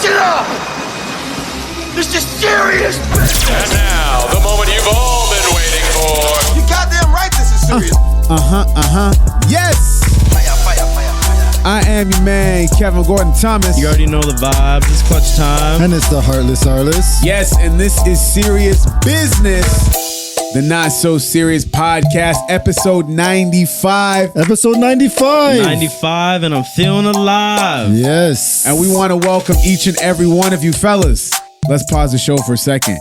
Listen up! This is serious business! And now, the moment you've all been waiting for. You goddamn right this is serious. Yes! I am your man, Kevin Gordon Thomas. You already know the vibes. It's clutch time. And it's the Heartless Arliss. Yes, and this is Serious Business, the Not So Serious Podcast, episode 95. Episode 95. 95, and I'm feeling alive. Yes. And we want to welcome each and every one of you fellas. Let's pause the show for a second.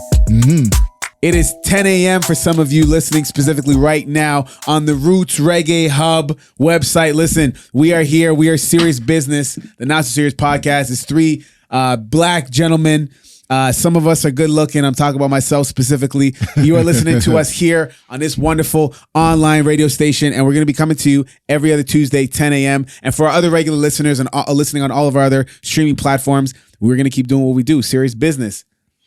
It is 10 a.m. for some of you listening specifically right now on the Roots Reggae Hub website. Listen, we are here. We are Serious Business. The Not So Serious Podcast is three black gentlemen. Some of us are good looking. I'm talking about myself specifically. You are listening to us here on this wonderful online radio station, and we're going to be coming to you every other Tuesday, 10 a.m. And for our other regular listeners and listening on all of our other streaming platforms, we're going to keep doing what we do. Serious Business.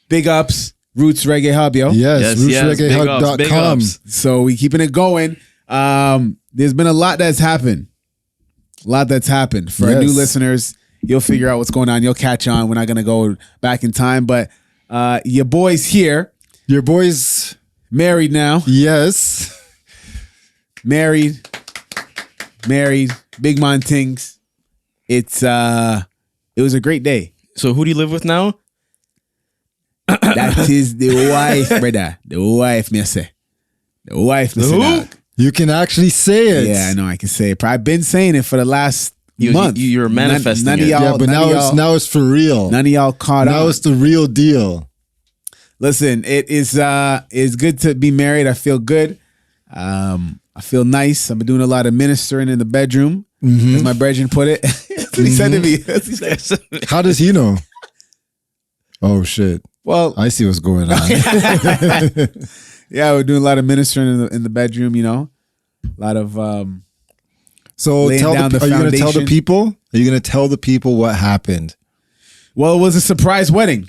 Big ups. Roots Reggae Hub, yo. Yes, rootsreggaehub.com. So we keeping it going. There's been a lot that's happened. For our new listeners, you'll figure out what's going on. You'll catch on. We're not going to go back in time, but your boy's here. Your boy's married now. Yes. Married. Big man things. It was a great day. So who do you live with now? That is the wife, brother. The wife, me say. The wife, me say, dog. You can actually say it. Yeah, I know I can say it. I've been saying it for the last month. You're manifesting none it. of y'all, Yeah, but now it's for real. None of y'all caught Now on. it's the real deal. Listen, it's good to be married. I feel good. I feel nice. I've been doing a lot of ministering in the bedroom, as my brethren put it. That's what he said to me. That's what he said. How does he know? Oh, shit. Well, I see what's going on. yeah, we're doing a lot of ministering in the bedroom, you know. A lot of So are you going to tell the people? Are you going to tell the people what happened? Well, it was a surprise wedding.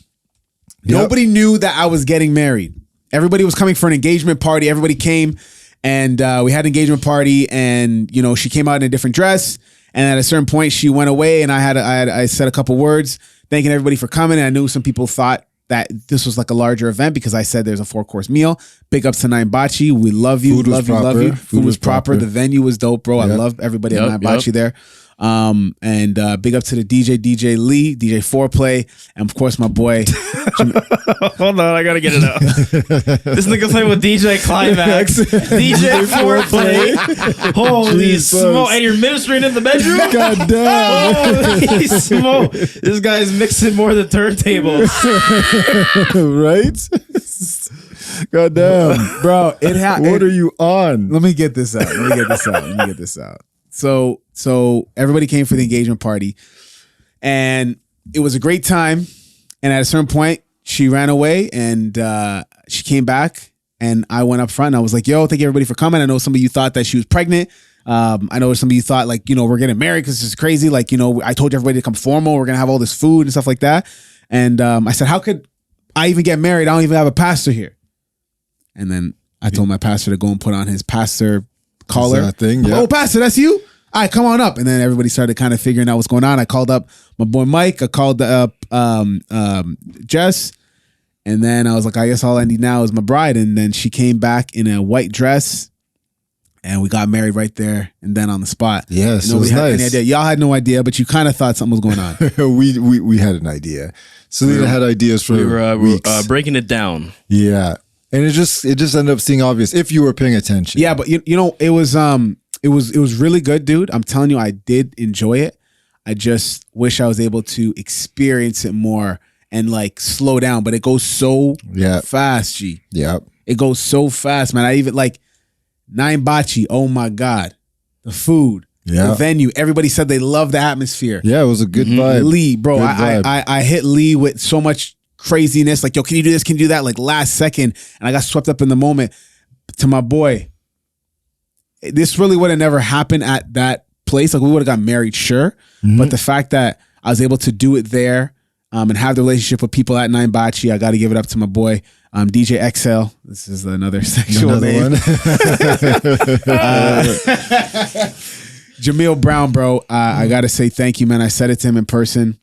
Yep. Nobody knew that I was getting married. Everybody was coming for an engagement party. Everybody came, and we had an engagement party, and you know, she came out in a different dress, and at a certain point she went away, and I said a couple words thanking everybody for coming, and I knew some people thought that this was like a larger event because I said there's a 4-course meal. Big ups to Nine Bachi. We love you. Love you. Food was proper. The venue was dope, bro. Yep. I love everybody at Nine Bachi there. And big up to the DJ Lee, DJ Foreplay, and of course my boy. Hold on, I gotta get it out. This nigga playing with DJ Climax, DJ Foreplay. Holy smoke! And you're ministering in the bedroom. God damn! Holy smoke! This guy's mixing more than turntables. Right? God damn, Bro, what are you on? Let me get this out. So everybody came for the engagement party, and it was a great time. And at a certain point, she ran away, and she came back, and I went up front, and I was like, "Yo, thank you everybody for coming. I know some of you thought that she was pregnant. I know some of you thought like, you know, we're getting married because this is crazy. Like, you know, I told everybody to come formal. We're gonna have all this food and stuff like that." And I said, "How could I even get married? I don't even have a pastor here." And then I told my pastor to go and put on his pastor collar. That thing, yeah. Oh, pastor, that's you? All right, come on up. And then everybody started kind of figuring out what's going on. I called up my boy Mike. I called up Jess. And then I was like, I guess all I need now is my bride. And then she came back in a white dress. And we got married right there and then on the spot. Yes, it was nice. Y'all had no idea, but you kind of thought something was going on. we had an idea. Selena had ideas for weeks. Breaking it down. Yeah. And it just ended up seeming obvious if you were paying attention. Yeah, but you know, it was really good, dude. I'm telling you, I did enjoy it. I just wish I was able to experience it more and like slow down. But it goes so fast, G. Yeah. It goes so fast, man. I even like Nine Bachi. Oh my God. The food. Yeah. The venue. Everybody said they loved the atmosphere. Yeah, it was a good vibe. Lee, bro. Good vibe. I hit Lee with so much craziness. Like, yo, can you do this? Can you do that? Like last second. And I got swept up in the moment. To my boy, this really would have never happened at that place. Like we would have got married, sure. But the fact that I was able to do it there and have the relationship with people at Nine Bachi, I got to give it up to my boy, DJ XL. This is another sexual name. Jamil Brown, bro. I got to say thank you, man. I said it to him in person.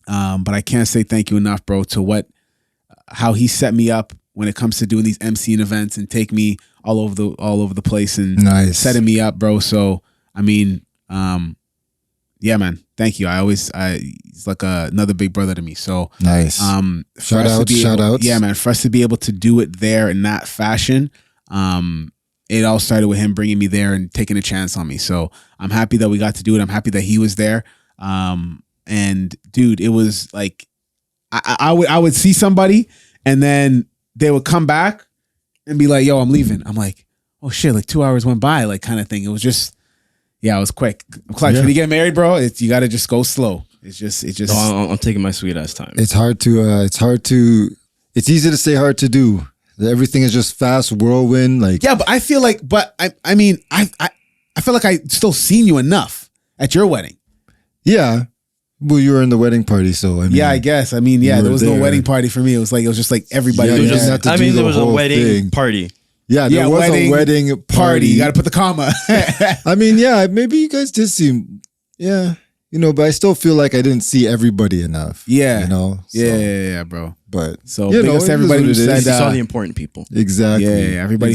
But I can't say thank you enough, bro, to how he set me up when it comes to doing these MCing events and take me all over the place and setting me up, bro. So I mean, yeah, man, thank you. He's like another big brother to me. So nice. Shout out. Yeah, man, for us to be able to do it there in that fashion, it all started with him bringing me there and taking a chance on me. So I'm happy that we got to do it. I'm happy that he was there. And dude, it was like I would see somebody and then they would come back and be like, yo, I'm leaving. I'm like, oh shit, like 2 hours went by, like kind of thing. It was just, yeah, it was quick. Clutch. When you get married, bro, you got to just go slow. It's just. No, I'm taking my sweet ass time. It's easy to say, hard to do. Everything is just fast whirlwind. Like, yeah, but I feel like, I mean, I feel like I still seen you enough at your wedding. Yeah. Well, you were in the wedding party, so I mean, yeah, I guess. I mean, yeah, there was no wedding party for me. It was just like everybody. Yeah, there was a wedding party. Yeah, there was a wedding party. You got to put the comma. I mean, yeah, maybe you guys did seem, yeah, but I still feel like I didn't see everybody enough. Yeah, So. Yeah, bro. But so big ups to everybody who said you saw the important people. Exactly. Yeah, everybody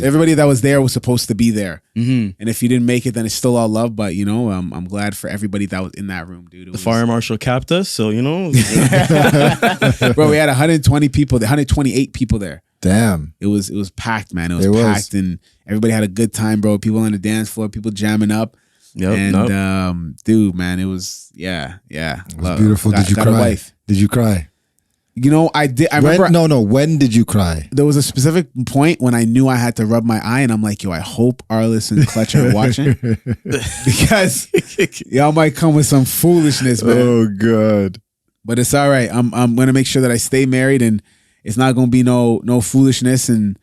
everybody that was there was supposed to be there. Mm-hmm. And if you didn't make it, then it's still all love. But I'm glad for everybody that was in that room, dude. The fire marshal capped us, so bro, we had 120 people, 128 people there. Damn, it was packed, man. It was packed, and everybody had a good time, bro. People on the dance floor, people jamming up. Dude, man, it was it was beautiful. Did you cry? Did you cry? I did. I remember. No. When did you cry? There was a specific point when I knew I had to rub my eye, and I'm like, yo, I hope Arliss and Clutch are watching because y'all might come with some foolishness, man. Oh God! But it's all right. I'm gonna make sure that I stay married, and it's not gonna be no foolishness and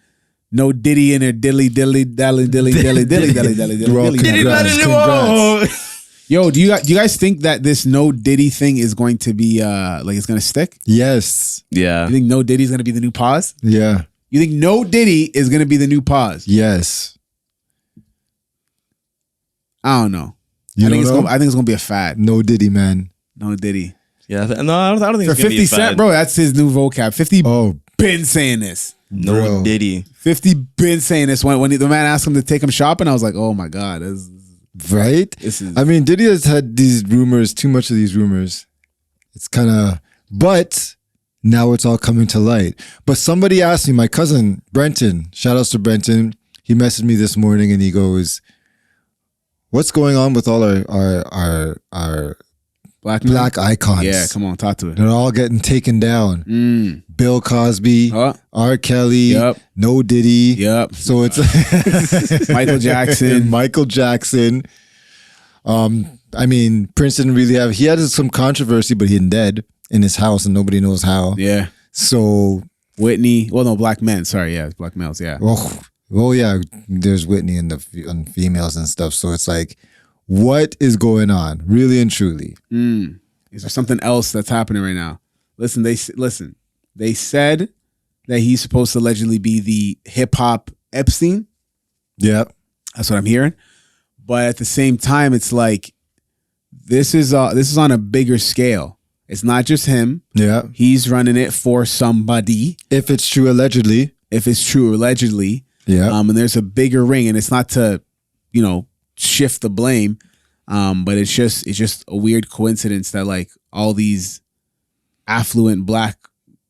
no diddy in there, dilly dilly dally dilly dilly dilly dilly dilly dilly. Congrats. Yo, do you guys think that this no Diddy thing is going to be like it's gonna stick? Yes. Yeah. You think no Diddy is gonna be the new pause? Yeah. You think no Diddy is gonna be the new pause? Yes. I don't know. I think it's gonna be a fad. No Diddy, man. No Diddy. Yeah. No, I don't think for it's gonna 50 be a fad. Cent, bro. That's his new vocab. 50 been saying this. No Diddy. 50 been saying this. When the man asked him to take him shopping, I was like, oh my God. Right? I mean, Diddy has had these rumors, too much of these rumors. It's kind of, but now it's all coming to light. But somebody asked me, my cousin, Brenton, shout outs to Brenton. He messaged me this morning and he goes, what's going on with all our black icons? Yeah, come on, talk to it. They're all getting taken down. Bill Cosby, R. Kelly, No Diddy. Yep. So it's Michael Jackson. I mean, Prince didn't really have, he had some controversy, but he dead in his house and nobody knows how. Yeah. So Whitney, black men. Sorry, yeah, black males, yeah. Well, yeah, there's Whitney and the females and stuff. So it's like, what is going on, really and truly? Is there something else that's happening right now? Listen. They said that he's supposed to allegedly be the hip hop Epstein. Yeah, that's what I'm hearing. But at the same time, it's like this is on a bigger scale. It's not just him. Yeah, he's running it for somebody. If it's true, allegedly. Yeah. And there's a bigger ring, and it's not to, shift the blame. But it's just a weird coincidence that like all these affluent black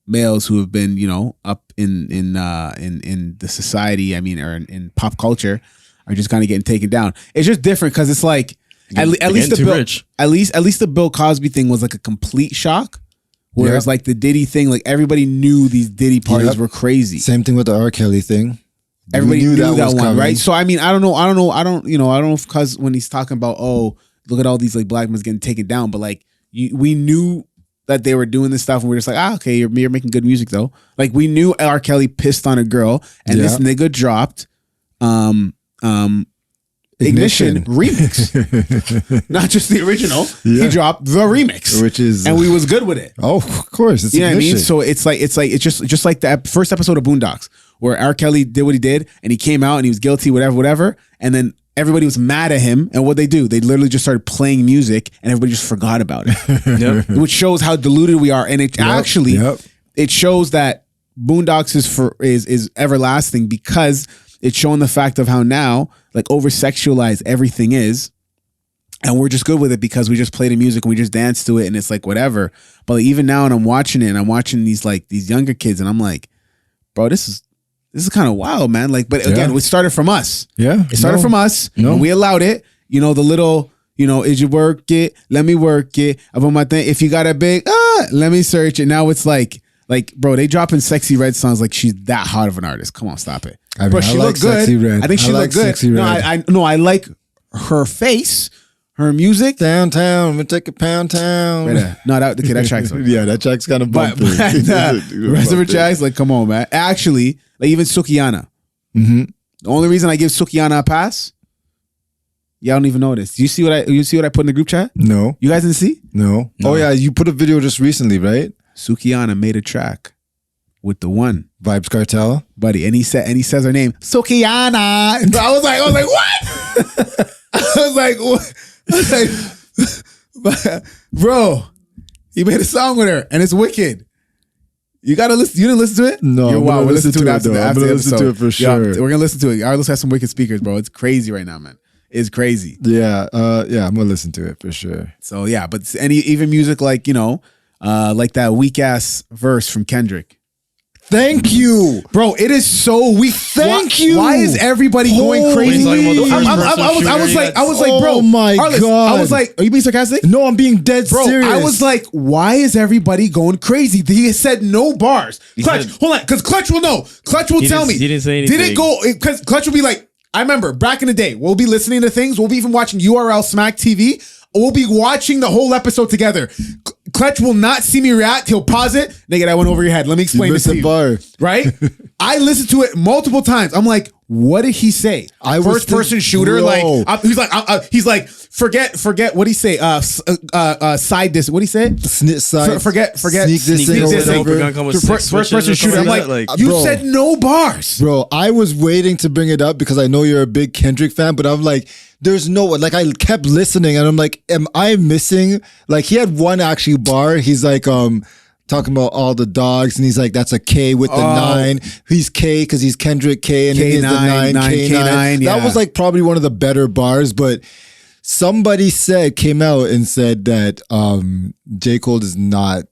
males who have been, up in the society, I mean, or in pop culture, are just kind of getting taken down. It's just different because it's like at least the Bill Cosby thing was like a complete shock. Whereas like the Diddy thing, like everybody knew these Diddy parties were crazy. Same thing with the R. Kelly thing. Everybody knew that one, coming. Right? So I mean, I don't know if because when he's talking about, oh, look at all these like black men getting taken down, but like we knew that they were doing this stuff, and we were just like, okay, you're making good music though. Like we knew R. Kelly pissed on a girl, and this nigga dropped Ignition remix, not just the original. Yeah. He dropped the remix, and we was good with it. Oh, of course, it's Ignition. What I mean. So it's just like the first episode of Boondocks, where R. Kelly did what he did, and he came out and he was guilty, whatever, and then everybody was mad at him, and what they do, they literally just started playing music, and everybody just forgot about it. Which shows how deluded we are, and it actually it shows that Boondocks is everlasting because it's showing the fact of how now like over sexualized everything is. And we're just good with it because we just play the music and we just dance to it and it's like whatever. But like, even now, and I'm watching it and I'm watching these younger kids and I'm like, bro, this is kind of wild, man. Like, but again, it started from us. Yeah, it started from us. No, we allowed it. You know, the little, is you work it? Let me work it. I put my thing. If you got a big, let me search it. Now it's like, bro, they dropping Sexy Red songs like she's that hot of an artist. Come on, stop it. I mean, bro, she looked good. Sexy Red. I think she looked good. Sexy Red. No, I like her face. Her music, downtown, we take a pound town. No, that track's that track's kind of bumpy. Rest of her tracks, like, come on, man. Actually, like even Sukiyana. The only reason I give Sukiyana a pass, y'all don't even know this. You see what I put in the group chat? No, you guys didn't see? No. Oh yeah, you put a video just recently, right? Sukiyana made a track with the one Vibes Cartel, buddy, and he says her name, Sukiyana. And I was like, what? I was like, what? Bro, he made a song with her and it's wicked. You gotta listen. You didn't listen to it? No, You're wild. We'll listen to it after the episode. Listen to it for sure. Yeah, we're gonna listen to it. All right, let's have some wicked speakers, bro. It's crazy right now, man. It's crazy. Yeah, I'm gonna listen to it for sure. So yeah, but even music like like that weak ass verse from Kendrick. Thank you, bro. It is so weak. Thank you. Why is everybody going crazy? I was like, bro. Oh my God. I was like, are you being sarcastic? No, I'm being dead serious. I was like, why is everybody going crazy? He said no bars. Clutch, hold on, because Clutch will know. Clutch will tell me. He didn't say anything. Didn't go because Clutch will be like, I remember back in the day, we'll be listening to things. We'll be even watching URL Smack TV. We'll be watching the whole episode together. Clutch will not see me react. He'll pause it. Nigga, that went over your head. Let me explain this to you. Bar. Right? I listened to it multiple times. I'm like, what did he say? First person shooter. Bro. Like he's like, forget. What he say? Side this. What he say? Forget. Sneak this First person shooter. I'm like, you bro, said no bars, bro. I was waiting to bring it up because I know you're a big Kendrick fan, but I'm like, there's no one. Like I kept listening, and I'm like, am I missing? Like he had one actually bar. He's like, talking about all the dogs, and he's like, that's a K with the 9. He's K because he's Kendrick K, and he's the 9 K9. Yeah. That was like probably one of the better bars, but somebody came out and said that J. Cole is not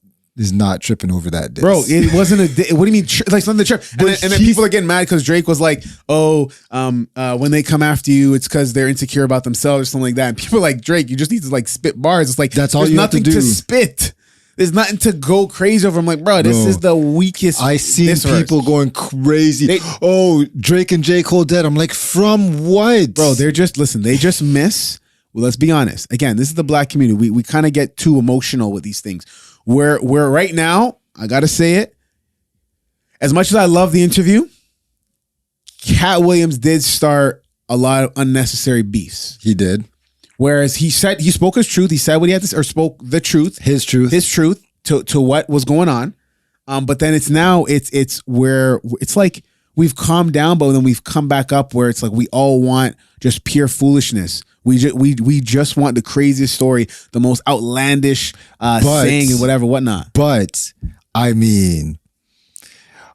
tripping over that diss. Bro, it wasn't a what do you mean like something to trip? And then people are getting mad because Drake was like, when they come after you, it's because they're insecure about themselves or something like that. And people are like, Drake, you just need to like spit bars. It's like, that's all you have to do. There's nothing to spit. There's nothing to go crazy over. I'm like, bro, this is the weakest. I seen people going crazy. Drake and J. Cole dead. I'm like, from what? Bro, they just miss. Well, let's be honest. Again, this is the black community. We kind of get too emotional with these things. We're right now, I gotta say it. As much as I love the interview, Cat Williams did start a lot of unnecessary beefs. He did. Whereas he spoke his truth. He said what he had to say, or spoke the truth. His truth to what was going on. But then it's where it's like we've calmed down, but then we've come back up where it's like we all want just pure foolishness. We just want the craziest story, the most outlandish saying and whatnot. But I mean,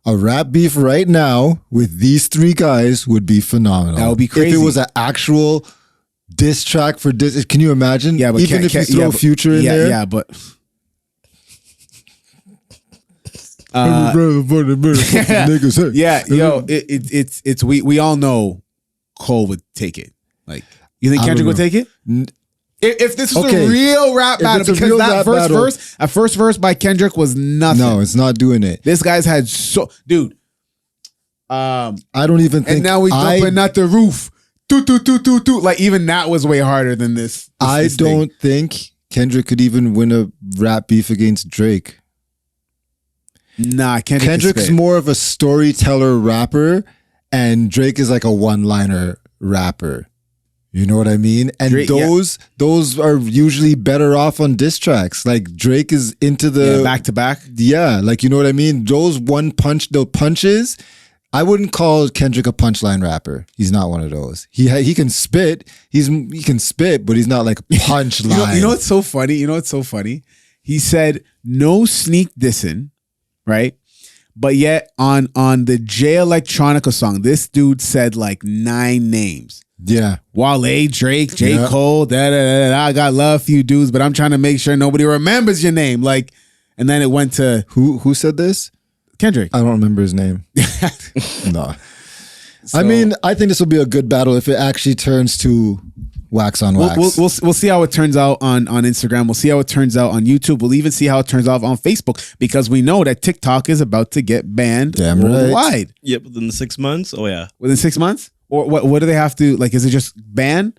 a rap beef right now with these 3 guys would be phenomenal. That would be crazy. If it was an actual diss track for diss, can you imagine? Yeah, but even if you throw Future in there. Yeah, but it's we all know Cole would take it. Like, you think Kendrick would take it? If this was a real rap battle, because that first verse by Kendrick was nothing. No, it's not doing it. This guy's had dude. I don't even think. And now we jumping at the roof. Like even that was way harder than this. I don't think Kendrick could even win a rap beef against Drake. Nah, Kendrick's more of a storyteller rapper, and Drake is like a one-liner rapper. You know what I mean? And Drake, those are usually better off on diss tracks. Like Drake is into the back to back. Yeah, like you know what I mean? Those punches I wouldn't call Kendrick a punchline rapper. He's not one of those. He can spit. He can spit, but he's not like a punchline. You know what's so funny? He said no sneak dissing, right? But yet on the Jay Electronica song, this dude said like 9 names. Yeah. Wale, Drake, J. Cole, I got love for you dudes, but I'm trying to make sure nobody remembers your name. Like, and then it went to who said this? Kendrick. I don't remember his name. No. I mean, I think this will be a good battle if it actually turns to wax on wax. We'll see how it turns out on Instagram. We'll see how it turns out on YouTube. We'll even see how it turns out on Facebook because we know that TikTok is about to get banned worldwide. Right. Yep, within the 6 months. Oh yeah, within 6 months. Or what do they have to like? Is it just ban,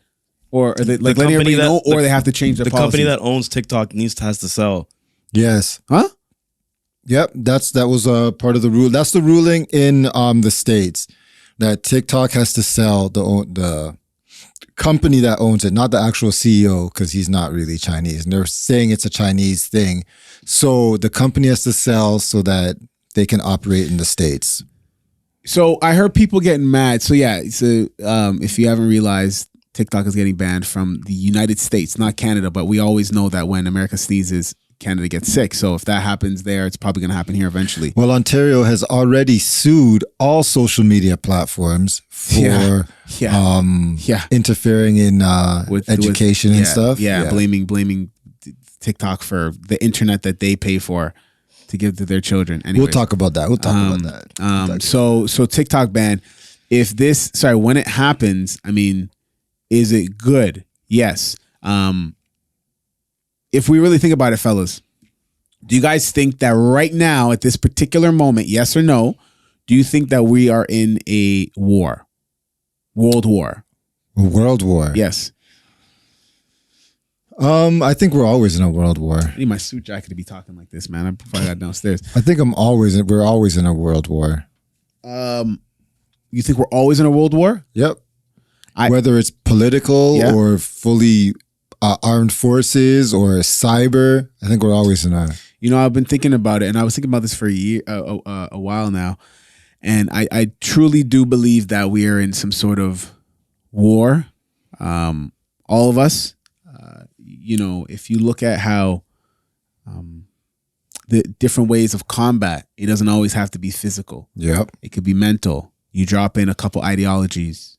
or are they like letting everybody know, or they have to change their the policy? company that owns TikTok has to sell. Yes. Huh? Yep, that was part of the rule. That's the ruling in the States that TikTok has to sell the company that owns it, not the actual CEO, because he's not really Chinese. And they're saying it's a Chinese thing. So the company has to sell so that they can operate in the States. So I heard people getting mad. So yeah, if you haven't realized, TikTok is getting banned from the United States, not Canada, but we always know that when America sneezes, Canada gets sick. So if that happens there, it's probably going to happen here eventually. Well, Ontario has already sued all social media platforms for interfering in with education and stuff. Yeah, blaming TikTok for the internet that they pay for to give to their children. Anyways, we'll talk about that. So TikTok ban. When it happens, I mean, is it good? Yes. If we really think about it, fellas, do you guys think that right now, at this particular moment, yes or no, do you think that we are in a war? World war? World war? Yes. I think we're always in a world war. I need my suit jacket to be talking like this, man. I probably got downstairs. I think we're always in a world war. You think we're always in a world war? Yep. Whether it's political or fully armed forces or cyber, I think we're always in a. You know, I've been thinking about it, and I was thinking about this for a while now, and I truly do believe that we are in some sort of war. All of us. You know, if you look at how the different ways of combat, it doesn't always have to be physical. Yep. It could be mental. You drop in a couple ideologies.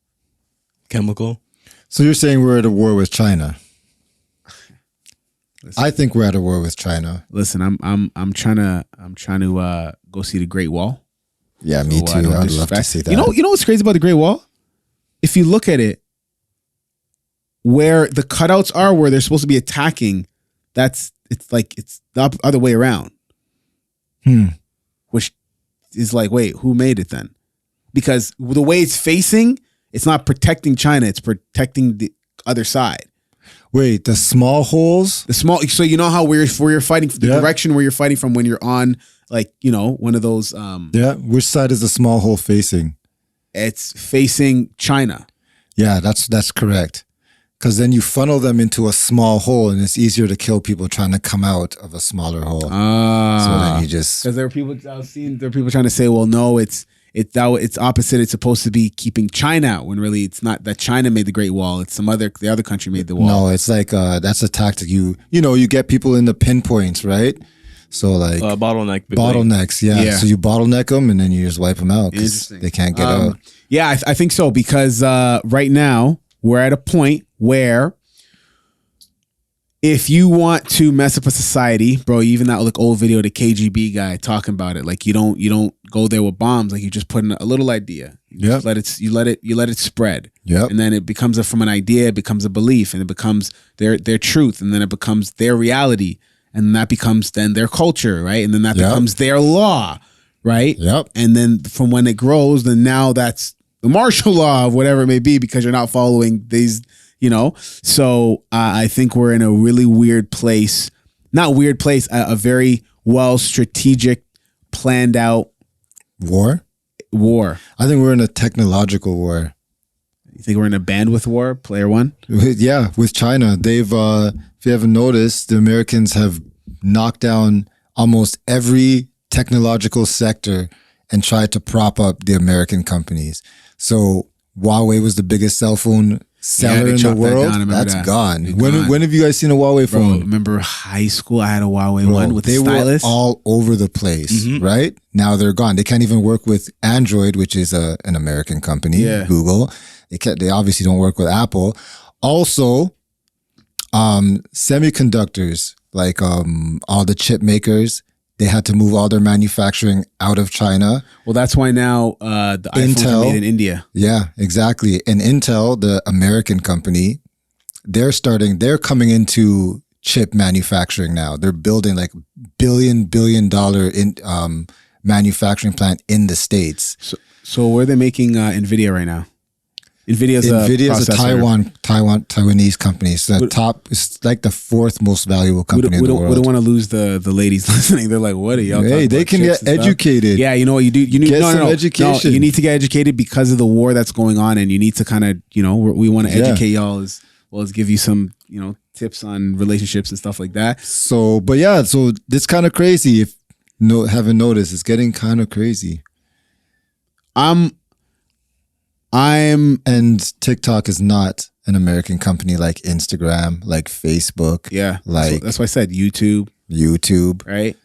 Chemical. So you're saying we're at a war with China? Listen, I think we're at a war with China. Listen, I'm trying to go see the Great Wall. Yeah, me too. I'd love to see that. You know what's crazy about the Great Wall? If you look at it, where the cutouts are, where they're supposed to be attacking, it's the other way around. Which is like, wait, who made it then? Because the way it's facing, it's not protecting China; it's protecting the other side. Wait, the small holes? So you know how where you're fighting, the direction where you're fighting from when you're on, like, you know, one of those. Which side is the small hole facing? It's facing China. Yeah, that's correct. Because then you funnel them into a small hole, and it's easier to kill people trying to come out of a smaller hole. So then you just because there are people trying to say, well, no, it's opposite. It's supposed to be keeping China out when really it's not that China made the Great Wall. It's the other country made the wall. No, it's like that's a tactic. You get people in the pinpoints, right? So like bottlenecks. Yeah. So you bottleneck them and then you just wipe them out because they can't get out. Yeah, I think so because right now we're at a point where if you want to mess up a society, bro, even that like old video of the KGB guy talking about it, like you don't go there with bombs, like you just put in a little idea. You let it spread. Yep. And then it becomes from an idea, it becomes a belief, and it becomes their truth, and then it becomes their reality, and that becomes then their culture, right? And then that becomes their law, right? Yep. And then from when it grows, then now that's the martial law of whatever it may be because you're not following these. So I think we're in a really weird place, not weird place, a very well strategic, planned out war. I think we're in a technological war. You think we're in a bandwidth war, player one? Yeah, with China. They've, if you haven't noticed, the Americans have knocked down almost every technological sector and tried to prop up the American companies. So Huawei was the biggest cell phone seller they in the chopped that world. down. I remember That's that. gone. It's When gone. when have you guys seen a Huawei Bro, phone? remember high school? I had a Huawei one with They the stylus. were all over the place, right? Now they're gone. They can't even work with Android, which is an American company, Yeah. Google. They obviously don't work with Apple. Also, semiconductors, like all the chip makers, they had to move all their manufacturing out of China. Well, that's why now the iPhones are made in India. Yeah, exactly. And Intel, the American company, they're coming into chip manufacturing now. They're building like $billion manufacturing plant in the States. So where are they making NVIDIA right now? NVIDIA's a processor. Taiwanese company. It's it's like the fourth most valuable company in the world. We don't want to lose the ladies listening. They're like, what are y'all talking Hey, they about, can chips get and stuff? educated. Yeah, you know what you do? You need Get some education. No, you need to get educated because of the war that's going on, and you need to kind of, we want to educate y'all as well as give you some, tips on relationships and stuff like that. So it's kind of crazy. If haven't noticed, it's getting kind of crazy. And TikTok is not an American company like Instagram, like Facebook. Yeah, like that's why I said YouTube, right?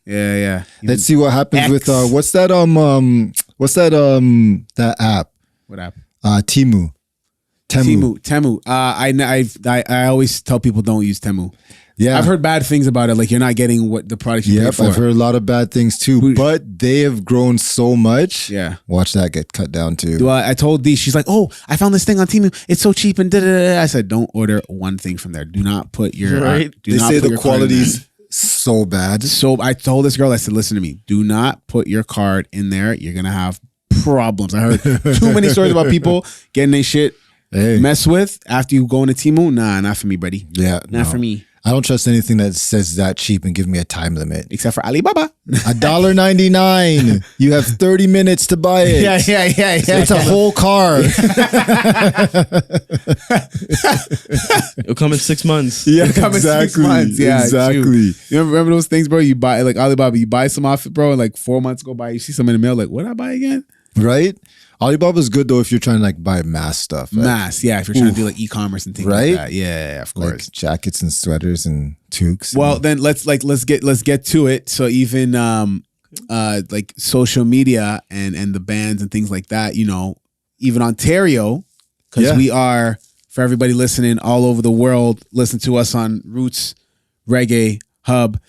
Yeah. Let's see what happens X. with that app? What app? Temu. I always tell people don't use Temu. Yeah, I've heard bad things about it. Like you're not getting what the product you paid for. I've heard a lot of bad things too. But they have grown so much. Yeah, watch that get cut down too. Well, I told Dee, she's like, "Oh, I found this thing on Temu. It's so cheap." And I said, "Don't order one thing from there. Do not put your They say the quality's so bad. So I told this girl, I said, "Listen to me. Do not put your card in there. You're gonna have problems." I heard too many stories about people getting their shit messed with after you go into Temu. Nah, not for me, buddy. Yeah, not for me. I don't trust anything that says that cheap and give me a time limit. Except for Alibaba. $1.99. You have 30 minutes to buy it. Yeah. It's a whole car. It'll come in 6 months. Yeah, It'll come in 6 months. Yeah, exactly. You remember those things, bro? You buy like Alibaba, you buy some outfit, bro, and like 4 months go by, you see something in the mail, like, what did I buy again? Right? Alibaba's good though if you're trying to like buy mass stuff. Right? Mass, yeah. If you're trying to do like e-commerce and things like that. Yeah, of course. Like jackets and sweaters and toques. Well, then let's get to it. So even like social media and the bands and things like that, even Ontario, because we are, for everybody listening all over the world, listen to us on Roots Reggae Hub.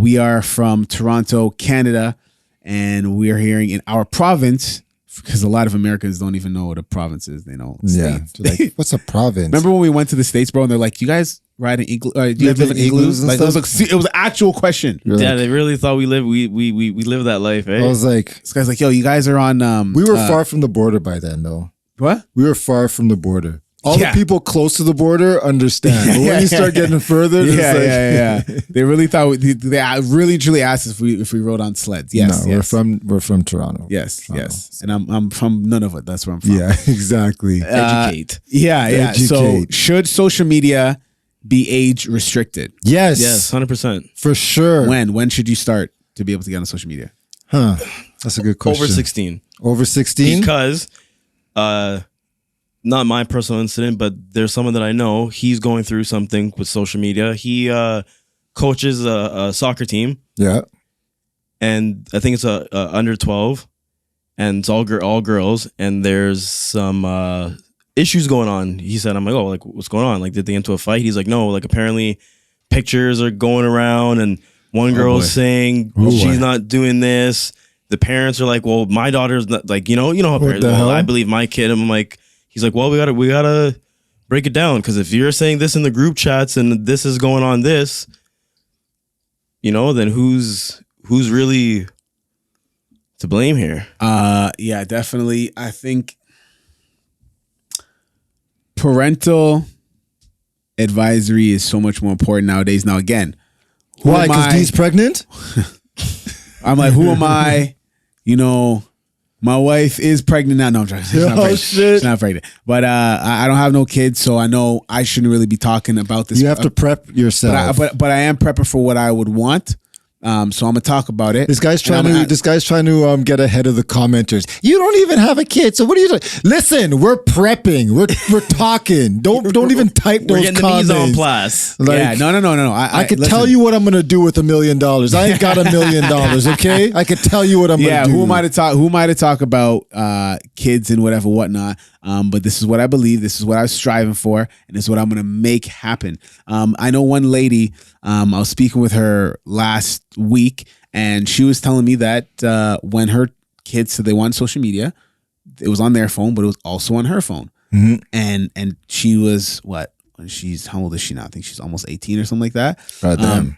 We are from Toronto, Canada, and we are hearing in our province, because a lot of Americans don't even know what a province is. They know states. Like, what's a province? Remember when we went to the States, bro, and they're like, you guys ride in igloos? Do you live in igloos? Like, it was an actual question. Yeah, they really thought we live that life, eh? I was like, this guy's like, yo, you guys are on... we were far from the border by then, though. What? We were far from the border. All the people close to the border understand. But when you start getting further, they really thought they really truly asked us if we rode on sleds. Yes, no, we're from Toronto. Yes, Toronto. yes, and I'm from Nunavut. That's where I'm from. Yeah, exactly. Educate. Yeah. So should social media be age restricted? Yes, 100% for sure. When should you start to be able to get on social media? Huh? That's a good question. Over 16. Over 16? Because not my personal incident, but there's someone that I know. He's going through something with social media. He coaches a soccer team. Yeah, and I think it's a under 12, and it's all girls. And there's some issues going on. He said, "I'm like, oh, like what's going on? Like, did they get into a fight?" He's like, "No, like apparently pictures are going around, and one girl's saying she's not doing this. The parents are like, well, my daughter's not like, you know how parents. Well, I believe my kid." I'm like. He's like, well, we gotta break it down, because if you're saying this in the group chats and this is going on then who's really to blame here? Yeah, definitely. I think parental advisory is so much more important nowadays. Now, again, why? Because he's pregnant. I'm like, who am I? My wife is pregnant now. No, I'm trying. She's not pregnant. Shit. She's not pregnant. But I don't have no kids, so I know I shouldn't really be talking about this. You have to prep yourself. But I am prepping for what I would want. So I'm gonna talk about it. This guy's trying to get ahead of the commenters. You don't even have a kid, so what are you doing? Listen, we're prepping. We're talking. Don't even type those We're getting comments. the mise en place. Like, yeah, no. I could tell you what I'm gonna do with $1 million. I ain't got $1 million, okay? I could tell you what I'm gonna do. Who am I to talk about kids and whatnot? But this is what I believe. This is what I was striving for, and this is what I'm gonna make happen. I know one lady. I was speaking with her last week, and she was telling me that when her kids said they wanted social media, it was on their phone, but it was also on her phone. Mm-hmm. And she was what? How old is she now? I think she's almost 18 or something like that.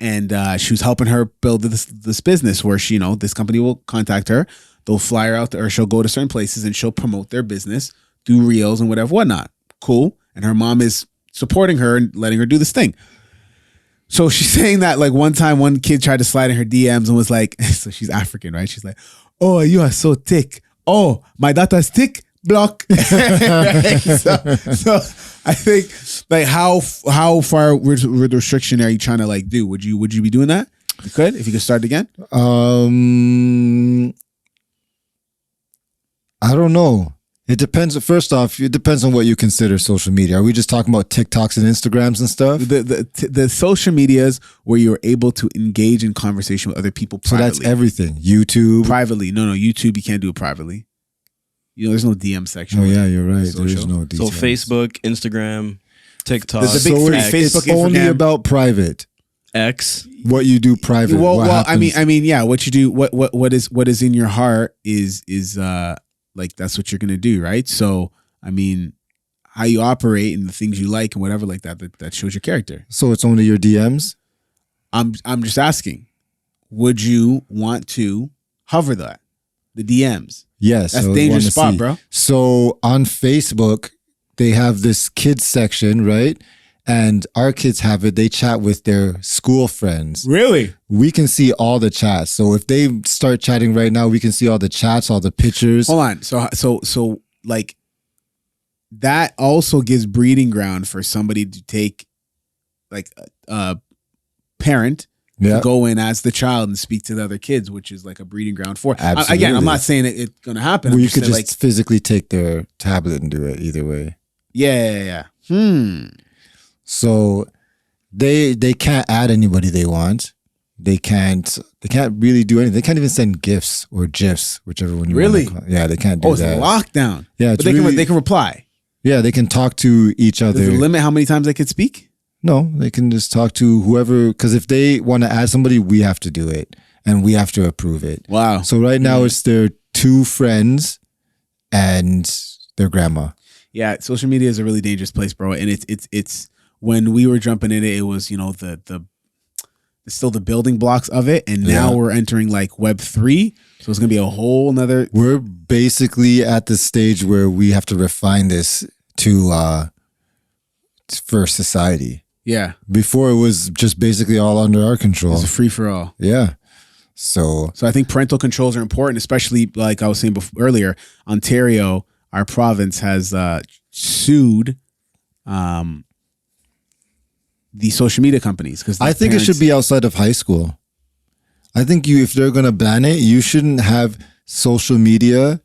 And she was helping her build this business where this company will contact her. They'll fly her out, or she'll go to certain places and she'll promote their business, do reels and whatnot. Cool. And her mom is supporting her and letting her do this thing. So she's saying that like one time one kid tried to slide in her DMs and was like, so she's African, right? She's like, "Oh, you are so thick. Oh, my daughter's thick. Block." Right? So I think like how far with restriction are you trying to like do? Would you be doing that? You could if you could start again. I don't know. It depends. First off, it depends on what you consider social media. Are we just talking about TikToks and Instagrams and stuff? The social medias where you're able to engage in conversation with other people privately. So that's everything. YouTube. Privately. No, YouTube, you can't do it privately. There's no DM section. Oh, yeah, you're right. There is no DM. So Facebook, Instagram, TikTok. There's a big three. Facebook, it's only Instagram. about private. X. What you do private. Well, I mean, yeah. What you do, what is in your heart is like that's what you're gonna do, right? So, I mean, how you operate and the things you like and whatever like that shows your character. So it's only your DMs? I'm just asking, would you want to hover the DMs? Yes. That's a dangerous spot, bro. So on Facebook, they have this kids section, right? And our kids have it. They chat with their school friends. Really? We can see all the chats. So if they start chatting right now, we can see all the chats, all the pictures. Hold on. So like that also gives breeding ground for somebody to take like a parent to go in as the child and speak to the other kids, which is like a breeding ground for. Absolutely. Again, I'm not saying it's going to happen. Well, you could just physically take their tablet and do it either way. Yeah. So they can't add anybody they want. They can't really do anything. They can't even send GIFs or GIFs, whichever one you really want. Yeah, they can't do that. It's a lockdown. Yeah, but they can reply. Yeah, they can talk to each other. Does it limit how many times they could speak? No, they can just talk to whoever. Because if they want to add somebody, we have to do it and we have to approve it. Wow. So right now it's their two friends and their grandma. Yeah, social media is a really dangerous place, bro. And it's when we were jumping in it was the still the building blocks of it, and now we're entering like Web3, so it's gonna be a whole nother. We're basically at the stage where we have to refine this to for society. Yeah. Before it was just basically all under our control. It's a free for all. Yeah. So I think parental controls are important, especially like I was saying earlier. Ontario, our province, has sued the social media companies because I think it should be outside of high school. I think if they're going to ban it, you shouldn't have social media.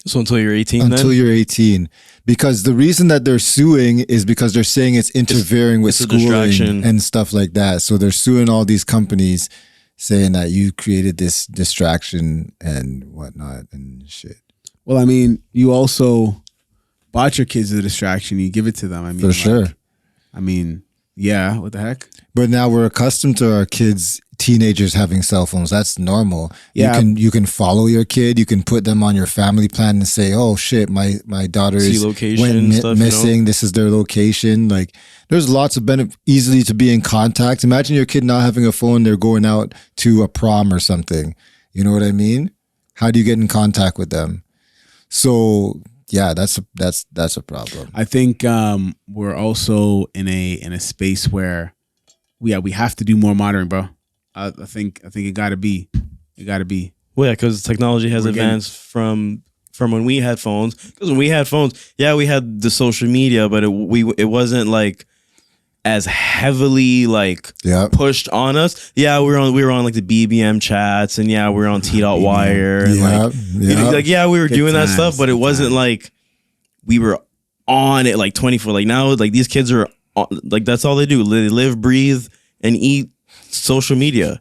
So until you're 18 Until you're 18. Because the reason that they're suing is because they're saying it's interfering with schooling and stuff like that. So they're suing all these companies saying that you created this distraction and whatnot and shit. Well, I mean, you also bought your kids a distraction. You give it to them. I mean, for sure. I mean, yeah, what the heck? But now we're accustomed to our kids, teenagers having cell phones. That's normal. Yeah. You can follow your kid. You can put them on your family plan and say, "Oh shit, my daughter went missing. This is their location." Like, there's lots of benefit easily to be in contact. Imagine your kid not having a phone. They're going out to a prom or something. You know what I mean? How do you get in contact with them? So yeah, that's a problem. I think we're also in a space where we have to do more monitoring, bro. I think it gotta be. Well, yeah, because technology has advanced from when we had phones. Because when we had phones, yeah, we had the social media, but it wasn't like as heavily like Yep. pushed on us. Yeah, we were on like the BBM chats, and yeah, we were on T.Wire, and Yep. you know, Yep. like yeah, we were Good doing that times, stuff, but it good wasn't times. like we were on it like 24. Like now, like these kids are like that's all they do. They live, breathe, and eat social media.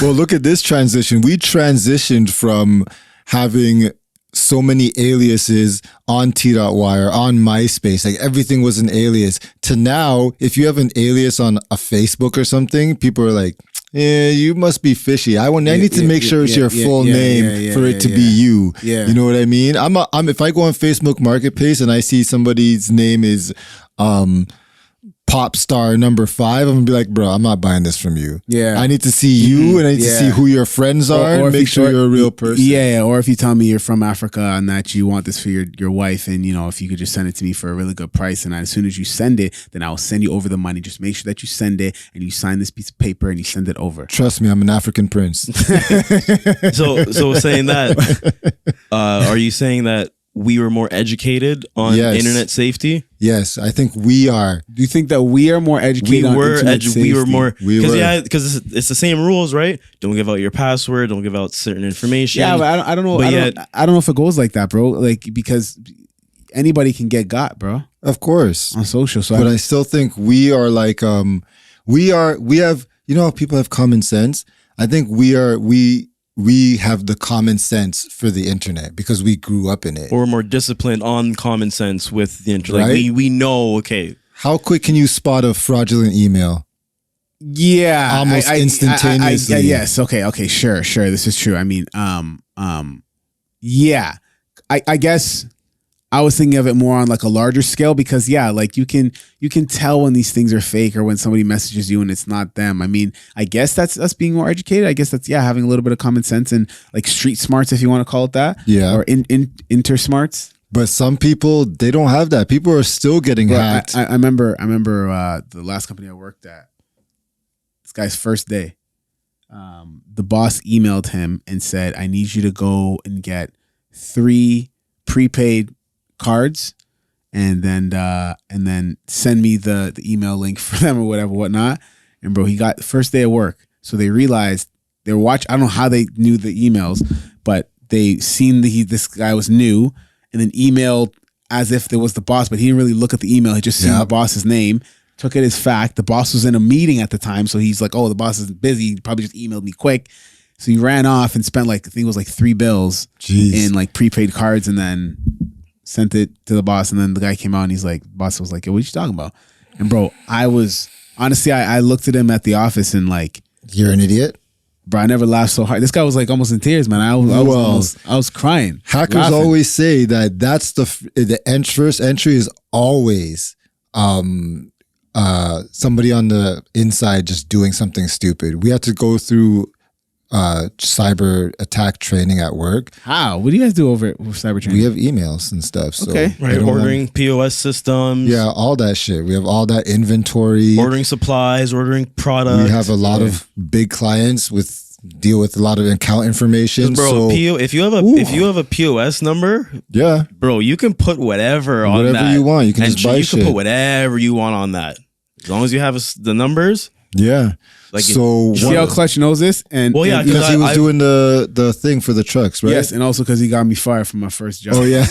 Well, look at this transition. We transitioned from having so many aliases on T.Wire, on MySpace, like everything was an alias, to now, if you have an alias on a Facebook or something, people are like, yeah, you must be fishy. I need to make sure it's your full name for it to be you. Yeah. You know what I mean? I'm if I go on Facebook Marketplace and I see somebody's name is pop star number 5, I'm gonna be like, bro, I'm not buying this from you. Yeah. I need to see you and I need to see who your friends are and if make sure you're a real person. Yeah, or if you tell me you're from Africa and that you want this for your wife, and you know, if you could just send it to me for a really good price, and as soon as you send it, then I'll send you over the money. Just make sure that you send it and you sign this piece of paper and you send it over. Trust me, I'm an African prince. So saying that, are you saying that we were more educated on Yes. internet safety? Yes, I think we are. Do you think that we are more educated? on internet We were safety? more We because were. because it's the same rules, right? Don't give out your password. Don't give out certain information. Yeah, but I don't know. But I don't know if it goes like that, bro. Like because anybody can get got, bro, Of course. on social. So But I still think we are like we have, you know how people have common sense? I think we have the common sense for the internet because we grew up in it. or more disciplined on common sense with the internet. Right? Like we know, okay, How quick can you spot a fraudulent email? yeah, Almost instantaneously. yes. Okay. Sure. This is true. I mean, yeah. I guess I was thinking of it more on like a larger scale because like you can tell when these things are fake or when somebody messages you and it's not them. I mean, I guess that's us being more educated. I guess that's having a little bit of common sense and like street smarts, if you want to call it that. Yeah. Or inter smarts. But some people, they don't have that. People are still getting hacked. I remember the last company I worked at. This guy's first day. The boss emailed him and said, "I need you to go and get 3 prepaid cards, and then send me the email link for them or whatnot." And bro, he got the first day of work, so they realized they were watching. I don't know how they knew the emails, but they seen this guy was new, and then emailed as if there was the boss, but he didn't really look at the email. He just seen the boss's name, took it as fact. The boss was in a meeting at the time, so he's like, "Oh, the boss is busy. He probably just emailed me quick." So he ran off and spent like I think it was like 3 bills in like prepaid cards, and then sent it to the boss. And then the guy came out and he's like, boss was like, "Yo, what you talking about?" And bro, I was honestly, I looked at him at the office and like, You're an idiot. bro, I never laughed so hard. This guy was like almost in tears, man. I was crying. Hackers laughing. always say that that's the first entry is always somebody on the inside just doing something stupid. We had to go through cyber attack training at work. How? What do you guys do over cyber training? We have emails and stuff. So Okay. they right? don't Ordering POS systems, want- all that shit. We have all that inventory. ordering supplies, ordering products. We have a lot of big clients deal with a lot of account information. Bro, So if you have a POS number, yeah, bro, you can put whatever on Whatever that. you want. You can And just buy you can shit. put whatever you want on that, as long as you have the numbers. yeah. Like So See how Clutch knows this? And Well, yeah, and- because he was I- doing the thing for the trucks, right? yes, and also because he got me fired from my first job. Oh yeah.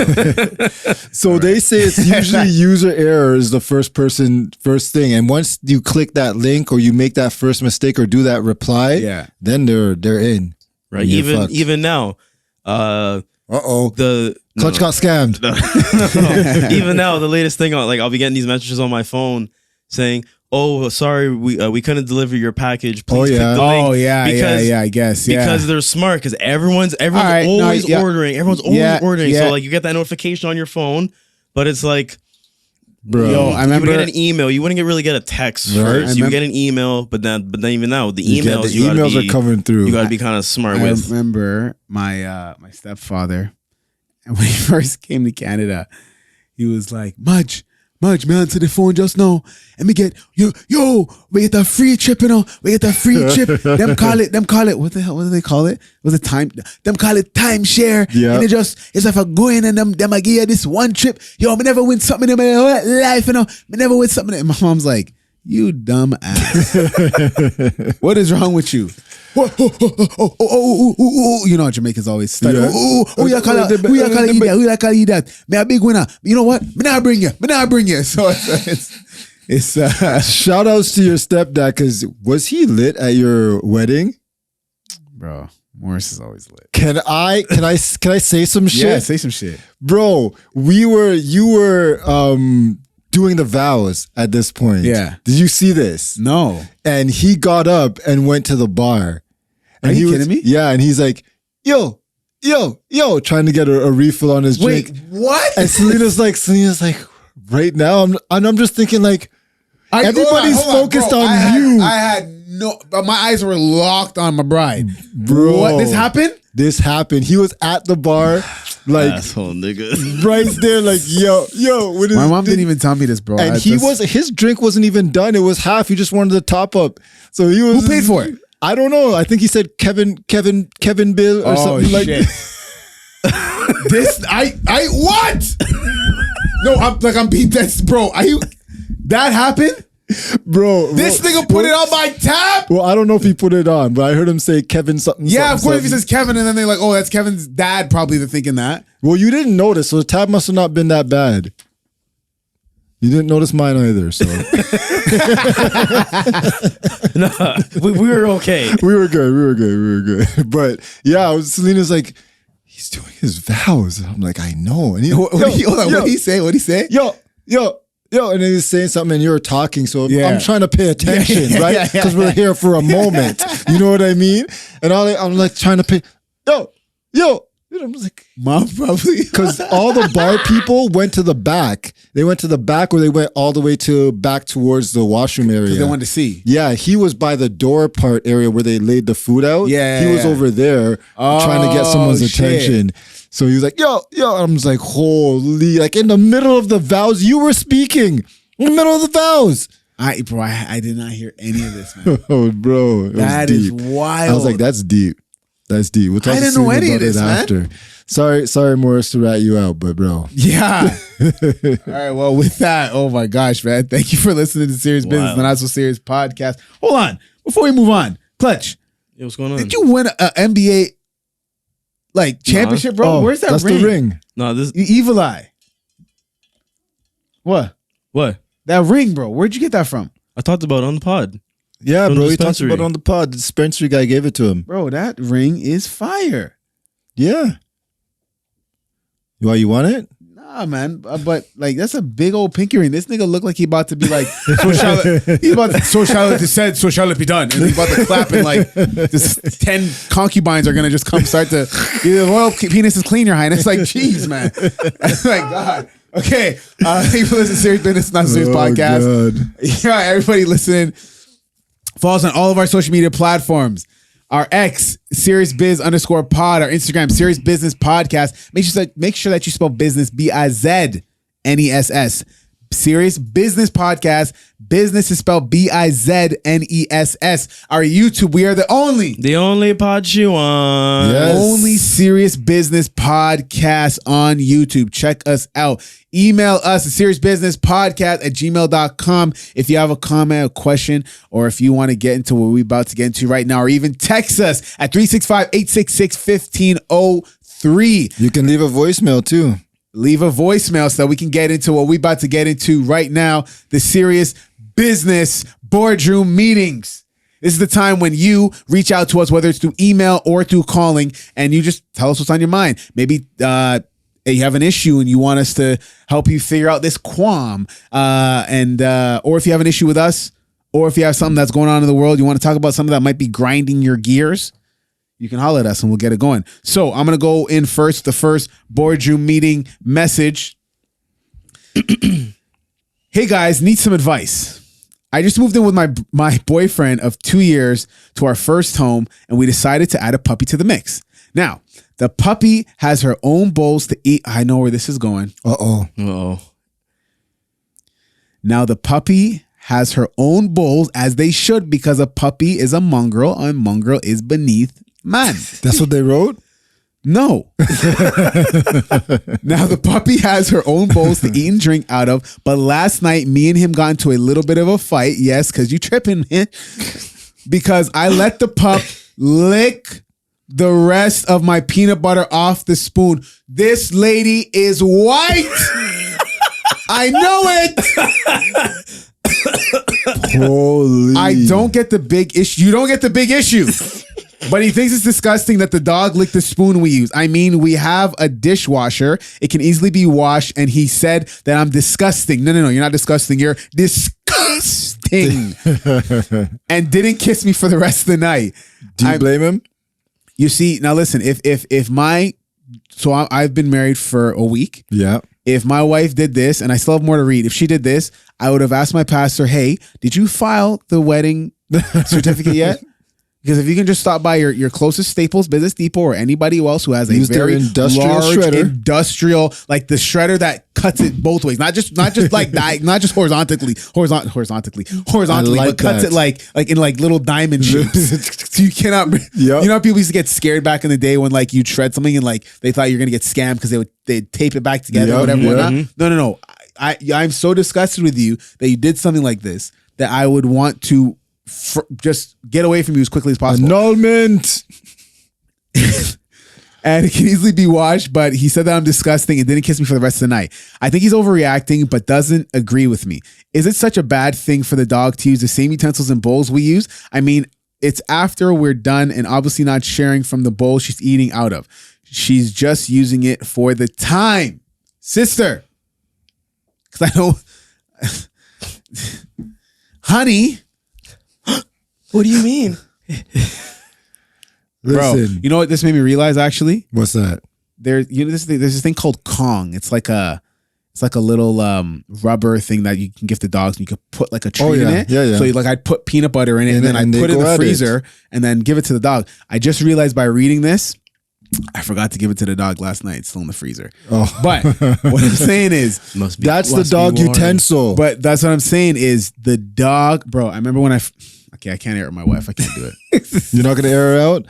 So they say it's usually user error is the first thing, and once you click that link or you make that first mistake or do that reply, then they're in. right. You're fucked. Even now, The Clutch got scammed. even now, the latest thing, like I'll be getting these messages on my phone saying, "Oh, sorry, we couldn't deliver your package. Please click the link." Oh yeah, Because- I guess Because they're smart. Because everyone's right, no, always yeah. ordering. Everyone's always Yeah, ordering. yeah. So like you get that notification on your phone, but it's like, Bro. Yo, I you would remember get an email. You wouldn't really get a text Right. first. You I would get an email, but then even now the emails, the emails are coming through. You got to be kind of smart I with. remember my my stepfather, and when he first came to Canada, he was like, Mudge, man, to the phone just now. And we get, yo, we get that free trip, you know. We get that free trip. Them call it, what the hell, what do they call it? Was it time? Them call it timeshare. Yeah. And it's like I go in and them I give you this one trip. Yo, me never win something in my life, you know. Me never win something. And my mom's like, You dumb ass. What is wrong with you? You know, Jamaicans always start. Yeah. Who you call that? Who you call that? Me a big winner. You know what? Me not bring you. So it's Shout outs to your stepdad, because was he lit at your wedding? bro. Morris is always lit. Can I say some shit? Yeah, say some shit. Bro, you were doing the vows at this point. Yeah. Did you see this? No. And he got up and went to the bar. And Are you he was, kidding me? Yeah, and he's like, yo, trying to get a refill on his drink. Wait, what? And Selena's like, right now, I'm just thinking like, everybody's hold on, focused bro. on I you. had no, my eyes were locked on my bride. Bro. What? This happened? This happened. He was at the bar, like Asshole nigga. right there, like, yo. With his My mom didn't even tell me this, bro. And his drink wasn't even done. It was half. He just wanted the top up. So he was. Who paid for it? I don't know. I think he said Kevin Bill or something like shit. This what? No, I'm being dead, bro. That happened? Bro. This nigga put it on my tab? Well, I don't know if he put it on, but I heard him say Kevin something. Yeah, of something, course if he says Kevin and then they're like, oh, that's Kevin's dad, probably they're thinking that. Well, you didn't notice, so the tab must have not been that bad. You didn't notice mine either, so. Nah, we were okay. We were good. But yeah, Selena's like, he's doing his vows. And I'm like, I know. And What did he say? What'd he say? Yo. And then he's saying something and you're talking. So Yeah. I'm trying to pay attention, Yeah, right? yeah, Because we're here for a moment. You know what I mean? And I'm like trying to pay, yo. I was like, Mom probably. because all the bar people went to the back. They went to the back, or they went all the way back towards the washroom area. They wanted to see. Yeah, he was by the door part area where they laid the food out. Yeah, he was over there trying to get someone's attention. So he was like, yo. I was like, holy, like in the middle of the vows, you were speaking. In the middle of the vows. I did not hear any of this, man. Oh, bro. That is wild. I was like, that's deep. That's deep. We'll talk I didn't to know Selena any of about this, it man. after. Sorry, Morris, to rat you out, but bro. Yeah. All right. Well, with that, oh my gosh, man. Thank you for listening to Serious Business, the Not So Serious podcast. Hold on. Before we move on, Clutch, Yo, what's going on? did you win an NBA championship, bro? Oh, Where's that that's ring? the ring. No, this. You evil eye. What? What? That ring, bro. Where'd you get that from? I talked about it on the pod. Yeah, From bro. the He talked dispensary. about it on the pod. The dispensary guy gave it to him. Bro, that ring is fire. Yeah. Why, you want it? Nah, man. But like, that's a big old pinky ring. This nigga look like he about to be like, so shall it be said, so shall it be done. And he's about to clap and like, this 10 concubines are gonna just come start to, the royal penis is clean, your highness. Like, jeez, man. Like, God. Okay. Thank you for listening to Serious Business, Not So Serious podcast. God. Yeah, everybody listening. Follow us on all of our social media platforms. Our X, Serious Biz _pod. Our Instagram, Serious Business Podcast. Make sure that you spell business BIZNESS. Serious Business Podcast. Business is spelled BIZNESS. Our YouTube, we are the only pod you on. Yes. only Serious Business Podcast on YouTube. Check us out. Email us at seriousnbusinesspodcast@gmail.com if you have a comment, a question, or if you want to get into what we're about to get into right now, or even text us at 365-866-1503. You can leave a voicemail too. Leave a voicemail so that we can get into what we're about to get into right now, the Serious Business Boardroom Meetings. This is the time when you reach out to us, whether it's through email or through calling, and you just tell us what's on your mind. Maybe you have an issue and you want us to help you figure out this qualm, or if you have an issue with us, or if you have something that's going on in the world, you want to talk about something that might be grinding your gears, you can holler at us and we'll get it going. So I'm going to go in first, the first boardroom meeting message. Hey guys, need some advice. I just moved in with my boyfriend of 2 years to our first home, and we decided to add a puppy to the mix. Now, the puppy has her own bowls to eat. I know where this is going. Uh-oh. Now, the puppy has her own bowls, as they should, because a puppy is a mongrel and mongrel is beneath man. That's what they wrote? No. Now the puppy has her own bowls to eat and drink out of, but last night me and him got into a little bit of a fight. Yes, because you tripping, man. Because I let the pup lick the rest of my peanut butter off the spoon. This lady is white. I know it. Holy. I don't get the big issue. You don't get the big issue. But he thinks it's disgusting that the dog licked the spoon we use. I mean, we have a dishwasher. It can easily be washed. And he said that I'm disgusting. No, you're not disgusting. You're disgusting. And didn't kiss me for the rest of the night. Do you blame him? You see, now listen, I've been married for a week. Yeah. If my wife did this, and I still have more to read, if she did this, I would have asked my pastor, hey, did you file the wedding certificate yet? Because if you can just stop by your closest Staples, Business Depot, or anybody else who has a very industrial large shredder. industrial, like the shredder that cuts it both ways, not just like not just horizontally, but cuts it like in like little diamond shapes. So you cannot. You know how people used to get scared back in the day when like you'd shred something and like they thought you're gonna get scammed because they'd tape it back together or whatever. No. I'm so disgusted with you that you did something like this that I would want to. Just get away from you as quickly as possible. Annulment. And it can easily be washed, but he said that I'm disgusting and didn't kiss me for the rest of the night. I think he's overreacting, but doesn't agree with me. Is it such a bad thing for the dog to use the same utensils and bowls we use? I mean, it's after we're done and obviously not sharing from the bowl she's eating out of. She's just using it for the time. Sister. Because I know... Honey... What do you mean? Bro, Listen. you know what this made me realize actually? What's that? There's this thing called Kong. It's like a little rubber thing that you can give to dogs and you could put like a treat in it. Yeah. So I'd put peanut butter in it and then I'd put it in the freezer and then give it to the dog. I just realized by reading this, I forgot to give it to the dog last night. It's still in the freezer. Oh. But what I'm saying is that's the dog utensil. But that's what I'm saying is the dog, bro. I remember when I can't air it with my wife. I can't do it. You're not gonna air her out?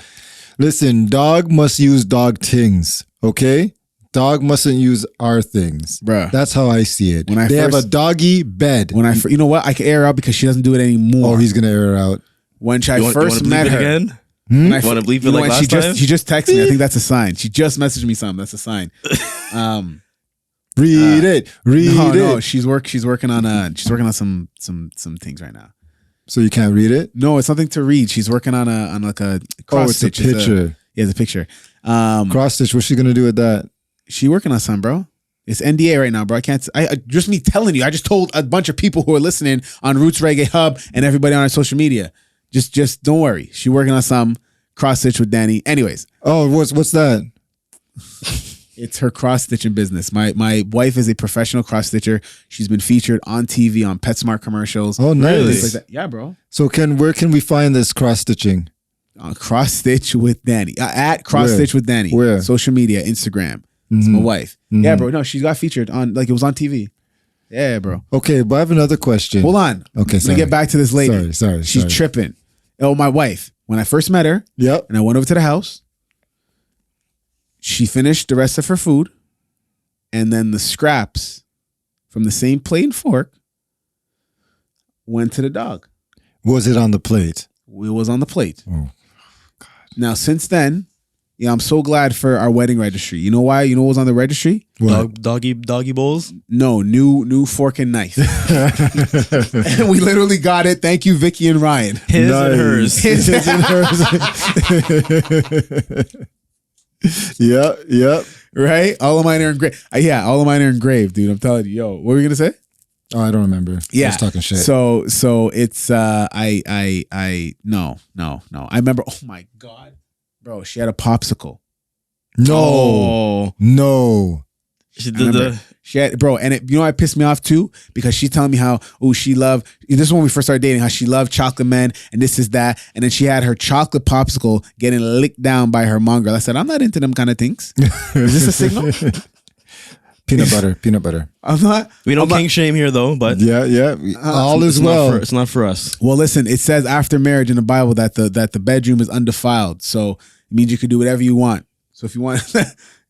Listen, dog must use dog things, okay? Dog mustn't use our things. Bruh. That's how I see it. They have a doggy bed. You know what? I can air her out because she doesn't do it anymore. Oh, he's gonna air her out. When I first met her. Again? You want to bleep it like last time? She just texted me. I think that's a sign. She just messaged me something. That's a sign. Read it. No, she's working on some things right now. So you can't read it? No, it's something to read. She's working on like a cross stitch. It's a picture. It's a picture. Cross stitch. What's she gonna do with that? She working on something, bro. It's NDA right now, bro. I can't. Just me telling you. I just told a bunch of people who are listening on Roots Reggae Hub and everybody on our social media. Just don't worry. She working on some cross stitch with Danny. Anyways. Oh, what's that? It's her cross stitching business. My wife is a professional cross stitcher. She's been featured on TV on PetSmart commercials. Oh, nice. Things like that. Yeah, bro. So where can we find this cross stitching? Cross stitch with Danny. At cross stitch with Danny. Where? Social media, Instagram. It's my wife. Mm-hmm. Yeah, bro. No, she got featured on it was on TV. Yeah, bro. Okay, but I have another question. Hold on. Okay, Let me get back to this lady. Sorry. She's tripping. Oh, my wife. When I first met her, yep, and I went over to the house, she finished the rest of her food, and then the scraps from the same plate and fork went to the dog. Was it on the plate? It was on the plate. Oh, God. Now, since then, I'm so glad for our wedding registry. You know why? You know what was on the registry? Doggy bowls? No, new fork and knife. And we literally got it. Thank you, Vicky and Ryan. His and hers. His and hers. Yeah. Right? All of mine are engraved. Yeah, all of mine are engraved, dude. I'm telling you. Yo, what were we gonna say? Oh, I don't remember. Yeah, I was talking shit. So it's no. I remember. Oh my God, bro, she had a popsicle. No. She did She had, bro, and you know what pissed me off too? Because she's telling me how, she loved, this is when we first started dating, how she loved chocolate men and this is that. And then she had her chocolate popsicle getting licked down by her mom girl. I said, I'm not into them kind of things. Is this a signal? Peanut butter. I'm not. We don't king shame here though, but yeah. All is well. It's not for us. Well, listen, it says after marriage in the Bible that the bedroom is undefiled. So it means you can do whatever you want. So if you want,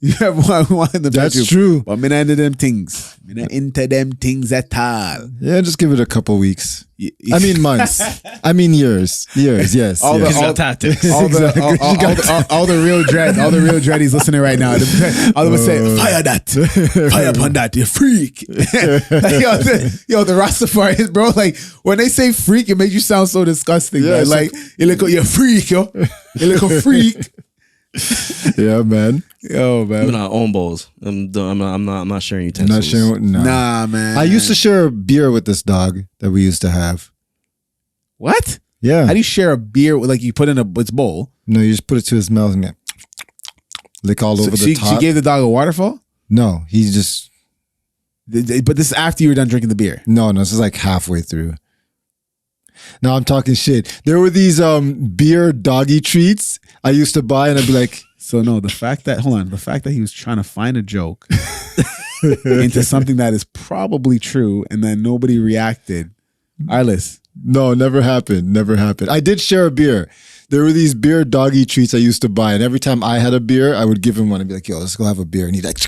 you have one in the bedroom. That's true. But I'm not into them things. I'm not into them things at all. Yeah, just give it a couple weeks. I mean months. I mean years. Yes. All yes. the tactics. all the real dreadies listening right now. All of us say, fire that, fire upon that, you freak. yo, the Rastafarians, bro. Like when they say freak, it makes you sound so disgusting. Yeah, man. Like you look, you're a freak, yo. You look a freak. Yeah, man. Yo, man. I'm not own bowls. I'm not sharing I'm not utensils. sharing. No. Nah, man. I used to share a beer with this dog that we used to have. What? Yeah. How do you share a beer? Like you put in its bowl? No, you just put it to his mouth and lick all over the She top. gave the dog a waterfall? No, he just. But this is after you were done drinking the beer. No, this is like halfway through. Now I'm talking shit. There were these beer doggy treats I used to buy, and I'd be like, So no, the fact that he was trying to find a joke into something that is probably true and then nobody reacted. Arliss. no, never happened. Never happened. I did share a beer. There were these beer doggy treats I used to buy, and every time I had a beer, I would give him one and be like, yo, let's go have a beer. And he'd like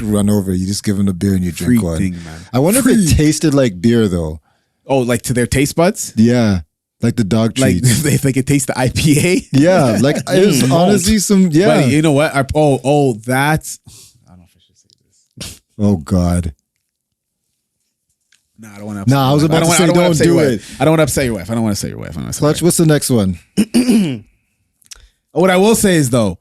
run over. You just give him the beer and you drink Freak one. thing, man. I wonder if it tasted like beer though. Oh, like to their taste buds? Yeah. Like the dog Like treats. if they could taste the IPA? Yeah. Like it was honestly some, yeah. Buddy, you know what? That's I don't know if I should say this. Oh God. No, I don't want to. Nah, I was about to say don't do it. I don't want to upset your wife. I don't want to upset your wife. Clutch, what's the next one? What I will say is though,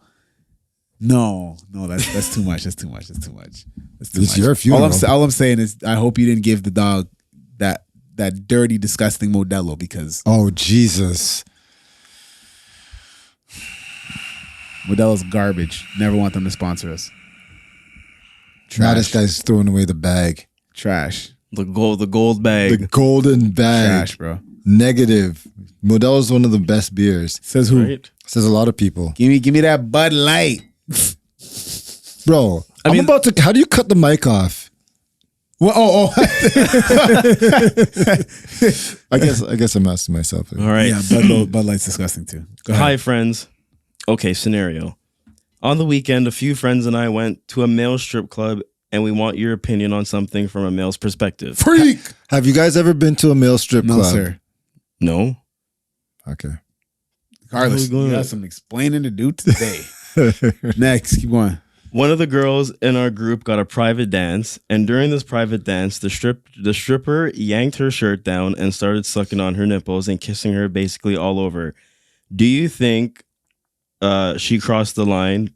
no, that's too much. That's too much. That's too much. That's too It's much. your funeral. All I'm saying is I hope you didn't give the dog that dirty, disgusting Modelo because Oh Jesus. Modelo's garbage. Never want them to sponsor us. Now this guy's throwing away the bag. Trash. The gold bag. The golden bag. Trash, bro. Negative. Modelo's one of the best beers. Says who? Right? Says a lot of people. Give me that Bud Light. Bro, I mean- about to. How do you cut the mic off? Well, I guess I'm asking myself. All right. yeah, Bud Light's disgusting too. Go ahead. Hi, friends. Okay, scenario. On the weekend, a few friends and I went to a male strip club, and we want your opinion on something from a male's perspective. Freak. Have you guys ever been to a male strip No, club? sir. No? Okay. Carlos, Go you ahead. got some explaining to do today. Next, keep going. One of the girls in our group got a private dance, and during this private dance, the stripper yanked her shirt down and started sucking on her nipples and kissing her basically all over. Do you think she crossed the line?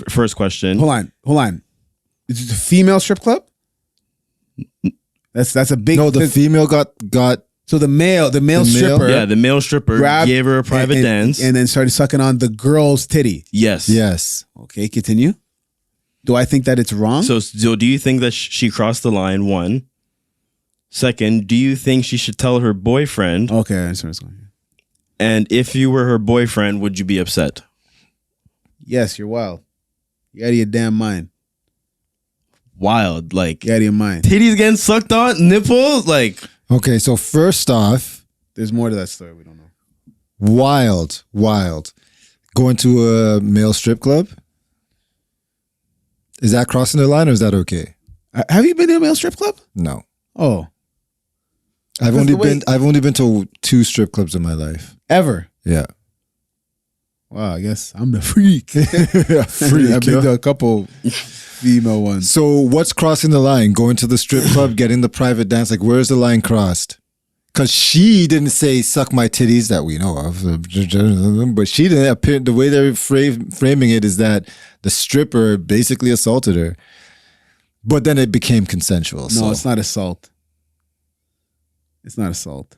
First question. Hold on. Is it a female strip club? That's a big. No, the female got. So the male stripper. Yeah, the male stripper grabbed- gave her a private and- dance. and then started sucking on the girl's titty. Yes. Yes. Okay, continue. Do I think that it's wrong? So do you think that she crossed the line? One. Second, do you think she should tell her boyfriend? Okay, I understand what's going on. And if you were her boyfriend, would you be upset? Yes, you're wild. You out of your damn mind. Wild, like You out of your mind. titties getting sucked on, nipples, like Okay, so first off, There's more to that story we don't know. wild. Going to a male strip club? Is that crossing the line or is that okay? Have you been to a male strip club? No. Oh, I've Because only been to 2 strip clubs in my life. ever? Yeah. Wow, I guess I'm the freak. Freak, I've been yo. to a couple female ones. So what's crossing the line? Going to the strip club, getting the private dance? Like, where's the line crossed? Because she didn't say "suck my titties" that we know of, but she didn't appear. The way they're framing it is that the stripper basically assaulted her, but then it became consensual. No, So it's not assault. It's not assault.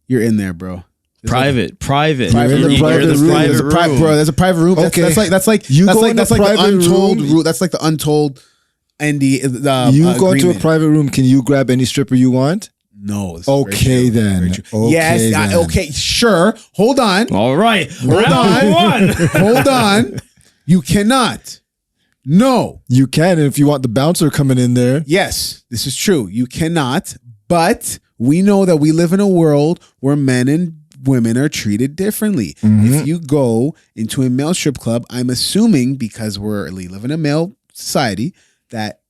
You're in there, bro. There's private. Private You're in the room. private You're in room. There's a private, bro. There's a private room. Okay. That's like You that's go like in that's the like the private untold room. That's like the untold ND. you go into a agreement. private room. Can you grab any stripper you want? No. it's Okay, very true. then. Very true. Okay, Yes. then. Okay. Sure. Hold on. All right, Hold round on. one. Hold on. You cannot. No. You can if you want the bouncer coming in there. Yes, this is true. You cannot. But we know that we live in a world where men and women are treated differently. If you go into a male strip club, I'm assuming because we live in a male society that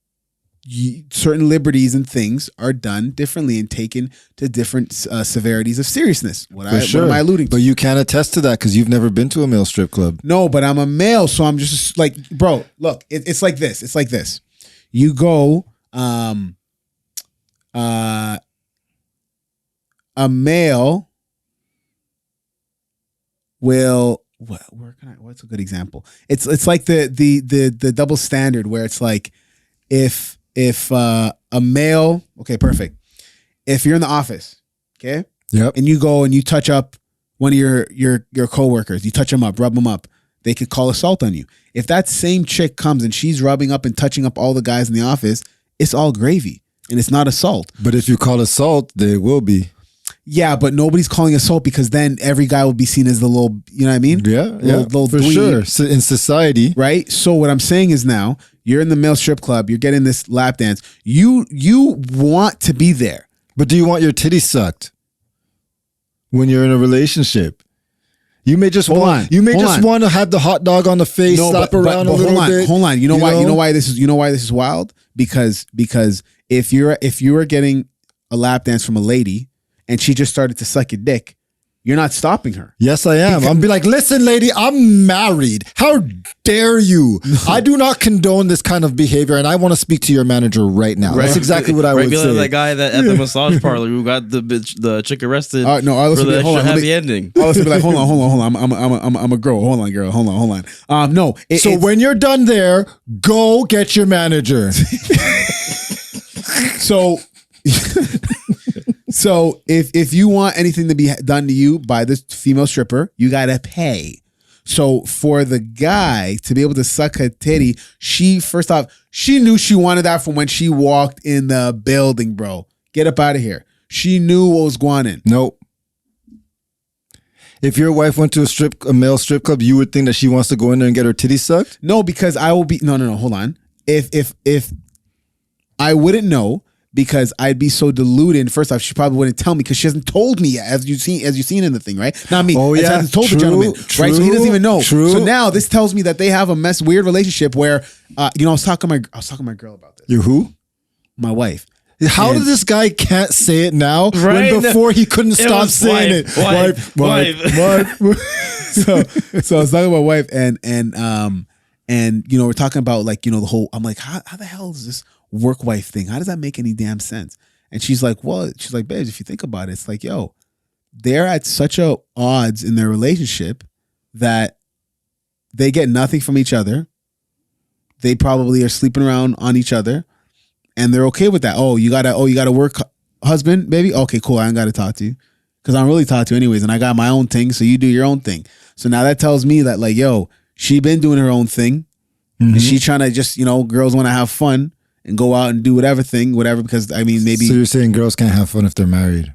certain liberties and things are done differently and taken to different severities of seriousness. What am I alluding to? But you can't attest to that because you've never been to a male strip club. No, but I'm a male, so I'm just like, bro, look, it's like this. It's like this. You go, a male will, what's a good example? It's like the double standard where it's like, if a male, okay, perfect. If you're in the office, okay, yep, and you go and you touch up one of your coworkers, you touch them up, rub them up, they could call assault on you. If that same chick comes and she's rubbing up and touching up all the guys in the office, it's all gravy and it's not assault. But if you call assault, they will be. Yeah, but nobody's calling assault because then every guy will be seen as the little, you know what I mean? Little for dweeb, sure. So in society, right? So what I'm saying is now you're in the male strip club, you're getting this lap dance. You want to be there, but do you want your titties sucked when you're in a relationship? You may just want to have the hot dog on the face, slap around a little bit. Hold on. You know why this is wild? Because if you are getting a lap dance from a lady and she just started to suck your dick, you're not stopping her. Yes, I am. I'm be like, listen, lady, I'm married. How dare you? I do not condone this kind of behavior, and I want to speak to your manager right now. Right. That's exactly what I would say. That guy that at the massage parlor who got the chick arrested for the extra happy ending. I'll listen, be like, hold on. I'm a girl. Hold on, girl. Hold on. No. When you're done there, go get your manager. So if you want anything to be done to you by this female stripper, you gotta pay. So for the guy to be able to suck her titty, she knew she wanted that from when she walked in the building, bro. Get up out of here. She knew what was going on. Nope. If your wife went to a male strip club, you would think that she wants to go in there and get her titty sucked? No, because I will be no, hold on. If I wouldn't know, because I'd be so deluded. First off, she probably wouldn't tell me because she hasn't told me yet, as you've seen in the thing, right? Not me. Oh, yeah. She hasn't told the gentleman, right? So he doesn't even know. True. So now this tells me that they have a weird relationship where, I was talking to my girl about this. You who? My wife. How did this guy can't say it now when before he couldn't stop saying it? Wife. So I was talking about wife and we're talking about the whole. I'm like, how the hell is this work wife thing? How does that make any damn sense? And she's like, babes, if you think about it, it's like, yo, they're at such a odds in their relationship that they get nothing from each other. They probably are sleeping around on each other, and they're okay with that. You gotta work, husband, baby. Okay, cool. I ain't gotta talk to you because I don't really talk to you anyways, and I got my own thing, so you do your own thing. So now that tells me that she been doing her own thing, and she trying to just girls want to have fun and go out and do whatever, because maybe. So you're saying girls can't have fun if they're married?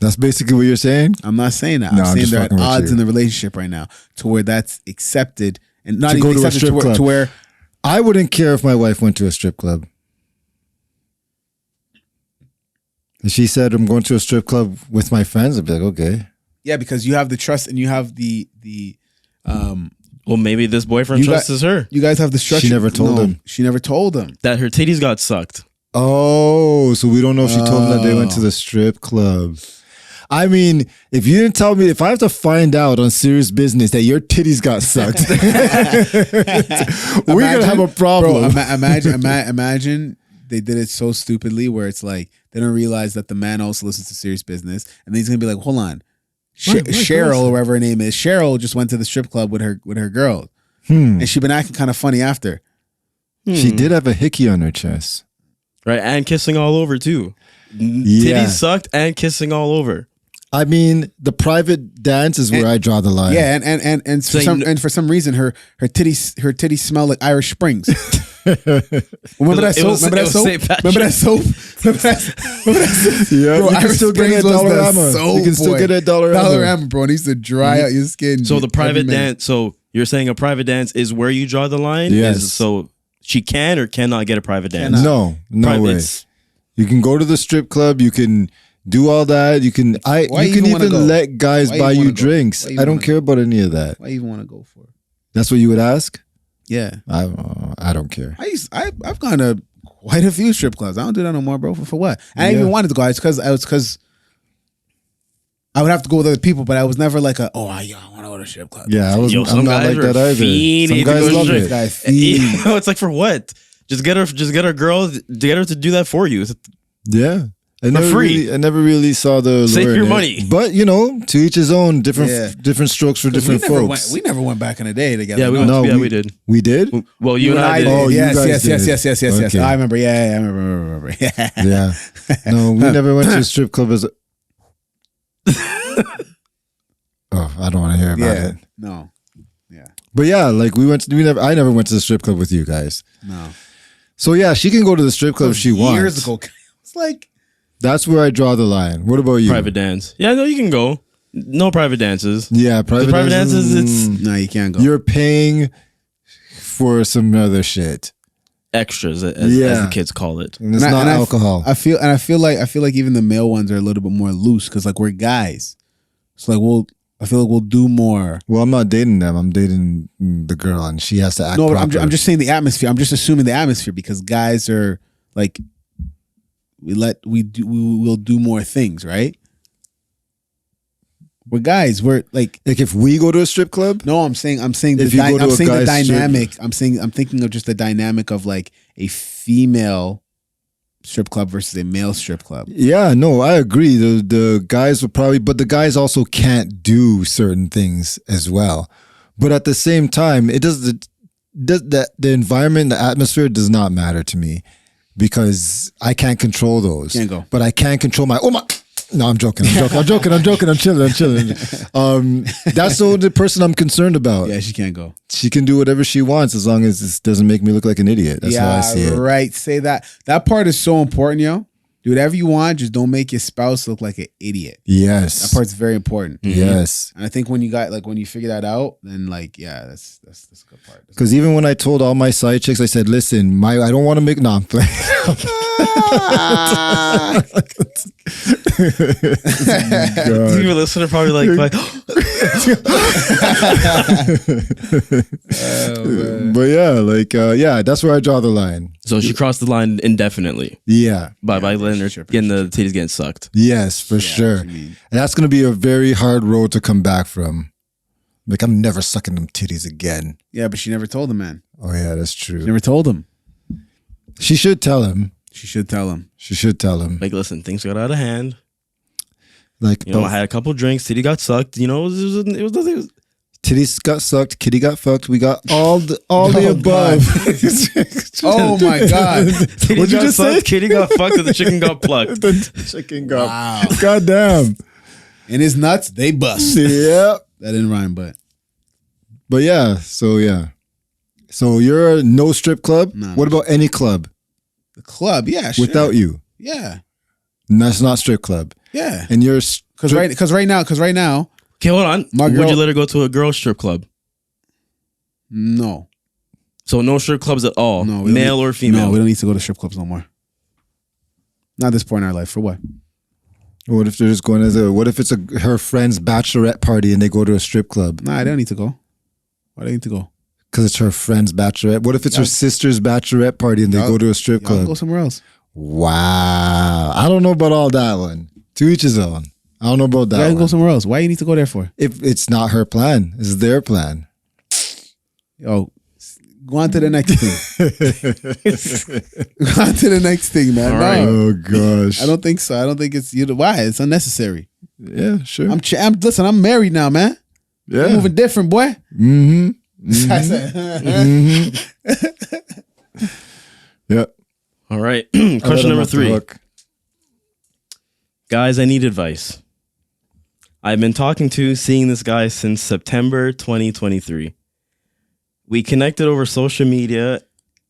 That's basically what you're saying? I'm not saying that. I'm saying they're at odds in the relationship right now to where that's accepted and not even accepted to where. I wouldn't care if my wife went to a strip club. If she said, I'm going to a strip club with my friends, I'd be like, okay. Yeah, because you have the trust and you have the well, maybe this boyfriend trusts her. You guys have the structure. She never told him. She never told him. That her titties got sucked. Oh, so we don't know if she told him that they went to the strip club. I mean, if you didn't tell me, if I have to find out on Serious Business that your titties got sucked, we're going to have a problem. Bro, imagine they did it so stupidly where it's like they don't realize that the man also listens to Serious Business. And then he's going to be like, hold on. Cheryl, or whatever her name is, Cheryl just went to the strip club with her girl, and she been acting kind of funny after. She did have a hickey on her chest, right? And kissing all over too. Yeah. Titties sucked and kissing all over. I mean, the private dance is where I draw the line. Yeah, and for some reason her titties smell like Irish Springs. Remember that soap? Remember that soap? Yeah, bro, you can still get it at Dollarama. You can still get it at Dollarama, bro. It needs to dry out your skin. So the private dance. So you're saying a private dance is where you draw the line? Yes. So she can or cannot get a private dance? No way. You can go to the strip club. You can Do all that. You can. Why You can wanna go? even let guys Why buy you you wanna go? drinks. Why you I don't wanna care about any of that. Why you even want to go for it? That's what you would ask. Yeah, I don't care. I've gone to quite a few strip clubs. I don't do that no more, bro. For what? I didn't even wanted to go. It's because I would have to go with other people, but I was never like I want to go to a strip club. Yeah, I'm not like that either. Fiending Some guys to go love strip. it. Guy fiend. It's like for what? Just get her girl. Get her to do that for you. Yeah. I free. never really saw the Save lure in your it. money. But to each his own. Different strokes for different folks. We never went back in the day together. Yeah, we did. We did. Well, you and I did. Oh, you yes, guys yes, did. yes. Okay. I remember. Yeah, I remember. Yeah. Yeah. No, we never went to a strip club as. I don't want to hear about it. No. Yeah. But yeah, like I never went to the strip club with you guys. No. So yeah, she can go to the strip club if she wants. Years ago, it's like That's where I draw the line. What about you? Private dance. Yeah, no, you can go. No private dances. Yeah, private dances. It's no, you can't go. you're paying for some other shit, extras, as the kids call it. and it's not alcohol. I feel like even the male ones are a little bit more loose because like we're guys, so like I feel like we'll do more. Well, I'm not dating them. I'm dating the girl, and she has to act. No, but proper. I'm just saying the atmosphere. I'm just assuming the atmosphere because guys are like we'll do more things, right? We're guys. We're like if we go to a strip club. No, I'm saying If the you go to a the guy's dynamic. I'm thinking of just the dynamic of like a female strip club versus a male strip club. Yeah, no, I agree. The guys will probably, but the guys also can't do certain things as well. But at the same time, it does the environment, the atmosphere does not matter to me because I can't control those. Can't go. But I can control my. No, I'm joking. I'm chilling. I'm chilling. That's the only person I'm concerned about. Yeah, she can't go. She can do whatever she wants as long as it doesn't make me look like an idiot. That's how I see it. Right. Say that. That part is so important, yo. Do whatever you want, just don't make your spouse look like an idiot. Yes. That part's very important. Yes. And I think when you figure that out, then like, yeah, that's a good part. Because even when I told all my side chicks, I said, listen, I don't want to make, no, I'm playing. Your listener probably like but yeah, that's where I draw the line. So she crossed the line indefinitely. Yeah. By letting her getting the titties getting sucked. Yes, for sure. And that's going to be a very hard road to come back from. Like, I'm never sucking them titties again. Yeah, but she never told him, man. Oh, yeah, that's true. She never told him. She should tell him. She should tell him. She should tell him. Like, listen, things got out of hand. Like, I had a couple drinks. Titty got sucked. It was nothing. Titties got sucked. Kitty got fucked. We got all the above. Oh my God! What'd you just say? Kitty got fucked and the chicken got plucked. The chicken got. Wow. Goddamn. And his nuts, they bust. Yeah. That didn't rhyme, but yeah. So yeah. So you're a no strip club. No. What about any club the club, yeah, sure. without you? Yeah, And that's not strip club. yeah. And you're Because right now, Okay, hold on. My Would girl- you let her go to a girls strip club? no, So no strip clubs at all, no, we don't male need- or female. No, we don't need to go to strip clubs no more. Not at this point in our life. For what? What if they're just going what if it's her friend's bachelorette party and they go to a strip club? Nah, they don't need to go. Why do they need to go? Because it's her friend's bachelorette. What if it's her sister's bachelorette party and they go to a strip Y'all club? go somewhere else. Wow. I don't know about all that one. To each his own. I don't know about that Y'all one. go somewhere else. Why you need to go there for? If it's not her plan, it's their plan. Yo, go on to the next thing. Go on to the next thing, man. All No, right. Oh gosh. I don't think so. I don't think it's why it's unnecessary. Yeah, sure. Listen. I'm married now, man. yeah. I'm moving different, boy. Mm-hmm. I said, Yeah. All right. I let Question him number off the 3. hook. Guys, I need advice. I've been seeing this guy since September 2023. We connected over social media,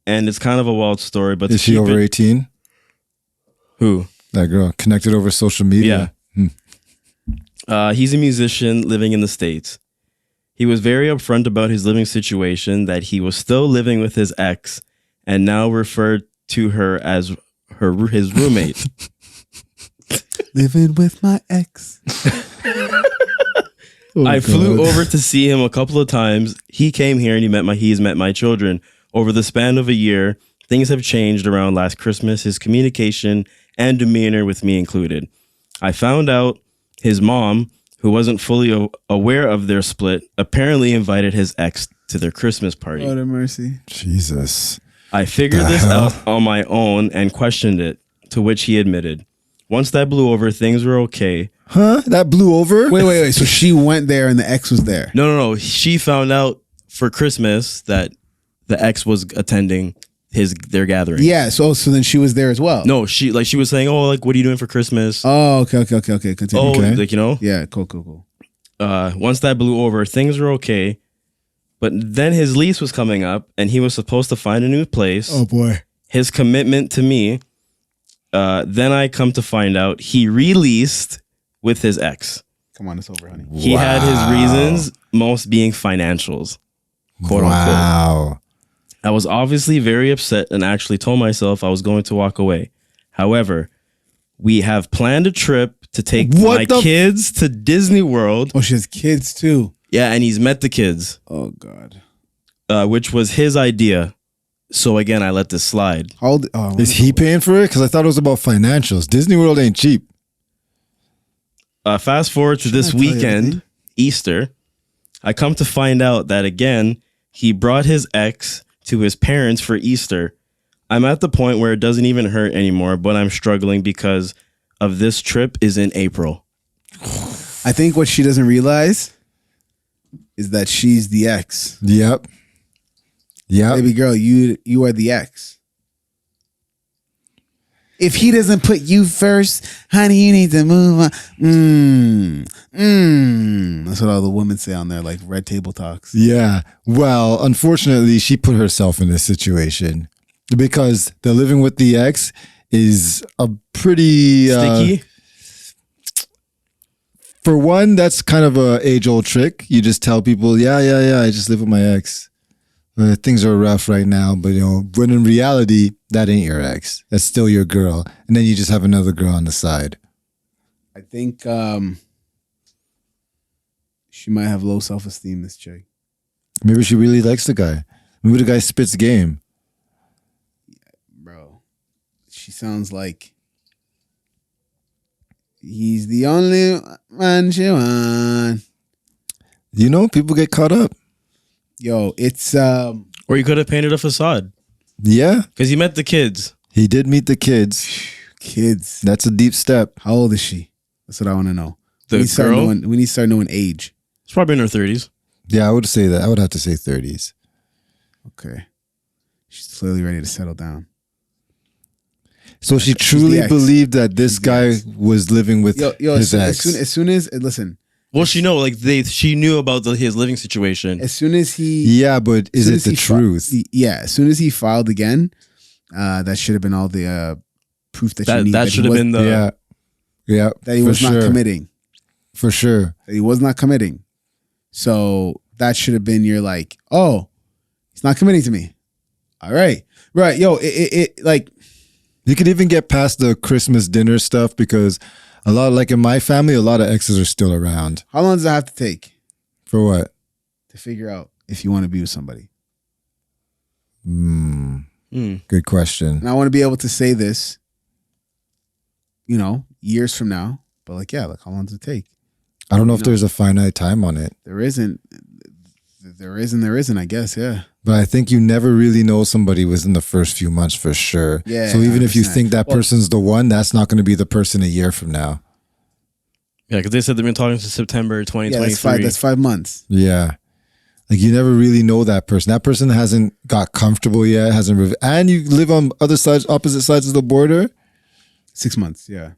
and it's kind of a wild story. But Is she over 18? Who? That girl connected over social media. He's a musician living in the States. He was very upfront about his living situation, that he was still living with his ex, and now referred to her as his roommate. Living with my ex. I flew over to see him a couple of times. He came here and he's met my children. Over the span of a year, things have changed around last Christmas, his communication and demeanor with me included. I found out his mom, who wasn't fully aware of their split, apparently invited his ex to their Christmas party. Lord have mercy. Jesus. I figured this out on my own and questioned it, to which he admitted. Once that blew over, things were okay. Huh? That blew over? Wait. So she went there and the ex was there. No. She found out for Christmas that the ex was attending their gathering. Yeah. So then she was there as well. No, she was saying, "Oh, like, what are you doing for Christmas?" Oh, okay. Continue. Oh, Okay. like, you know. Yeah. Cool. Once that blew over, things were okay. But then his lease was coming up, and he was supposed to find a new place. Oh, boy. His commitment to me. Then I come to find out he released with his ex. Come on, it's over, honey. He had his reasons, most being financials, quote unquote. Wow. I was obviously very upset and actually told myself I was going to walk away. However, we have planned a trip to take my kids to Disney World. Oh, she has kids too. Yeah, and he's met the kids. Oh God. Which was his idea. So again, I let this slide. How old? Oh, Is he paying for it? Because I thought it was about financials. Disney World ain't cheap. Fast forward to this weekend, Easter. I come to find out that again, he brought his ex to his parents for Easter. I'm at the point where it doesn't even hurt anymore, but I'm struggling because of this trip is in April. I think what she doesn't realize is that she's the ex. Yep. Baby girl, you are the ex. If he doesn't put you first, honey, you need to move on. That's what all the women say on there, like red table talks. Yeah. Well, unfortunately, she put herself in this situation because the living with the ex is a pretty Sticky? For one, that's kind of a age-old trick. You just tell people, yeah, I just live with my ex. Things are rough right now, but when in reality, that ain't your ex. That's still your girl. And then you just have another girl on the side. I think she might have low self-esteem, this chick. Maybe she really likes the guy. Maybe the guy spits game. Bro, she sounds like he's the only man she wants. People get caught up. Yo, it's Or you could have painted a facade. Yeah. Because he met the kids. He did meet the kids. kids. That's a deep step. How old is she? That's what I want to know. The girl? We need to start knowing age. It's probably in her 30s. Yeah, I would say that. I would have to say 30s. Okay. She's clearly ready to settle down. So she She's the truly ex. believed that this She's the guy ex. was living with his ex. as soon as listen, Well, she knew about his living situation. as soon as he Yeah, but is it the truth? as soon as he filed again, that should have been all the proof that you need. That should have been the yeah, that he for was not sure. committing. For sure. That he was not committing. So that should have been your like, oh, he's not committing to me. All right, right, yo, it like You could even get past the Christmas dinner stuff because a lot, like in my family, a lot of exes are still around. how long does it have to take For what? to figure out if you want to be with somebody? Good question. And I want to be able to say this, years from now. But like, yeah, like how long does it take? I don't know if there's a finite time on it, There isn't, I guess, yeah. but I think you never really know somebody within the first few months for sure. Yeah, So even if you 100%. think that Well- person's the one, that's not going to be the person a year from now. Yeah, because they said they've been talking since September Yeah, 2023. that's 5 months. Yeah. Like you never really know that person. That person hasn't got comfortable yet, and you live on opposite sides of the border. 6 months, yeah.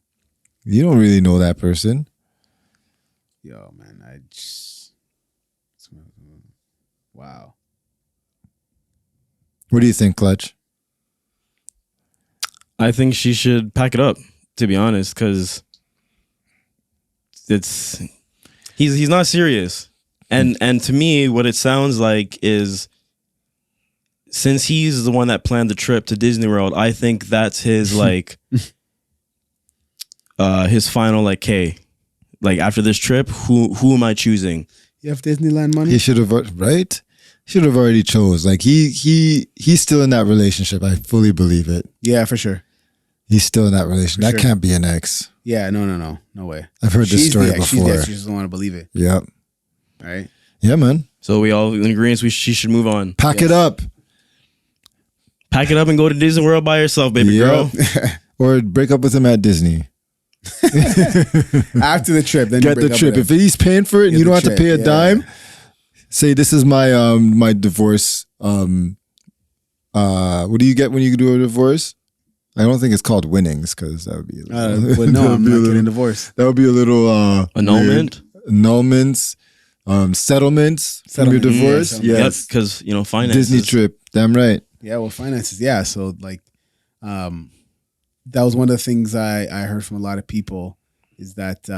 You don't really know that person. Yo, man, wow. What do you think, Clutch? I think she should pack it up, to be honest, because he's not serious. And to me, what it sounds like is since he's the one that planned the trip to Disney World, I think that's his like his final like, hey, like after this trip, who am I choosing? You have Disneyland money? He should have, right? Should have already chose. Like he's still in that relationship. I fully believe it. Yeah, for sure. He's still in that relationship. That can't be an ex. Yeah, no way. I've heard this story before. She's the ex. She just don't want to believe it. Yep. Right? Yeah, man. So we all in agreement she should move on. Pack it up. Pack it up and go to Disney World by yourself, baby girl. Or break up with him at Disney. After the trip, then get the trip. If he's paying for it and you don't have to pay a dime, say this is my my divorce. What do you get when you do a divorce? I don't think it's called winnings because that would be. Well, no, I'm not getting divorced. That would be a little annulment, annulments, settlements from your divorce. Yes, because finances. Disney trip. Damn right. Yeah, well, finances. Yeah, so like, that was one of the things I heard from a lot of people is that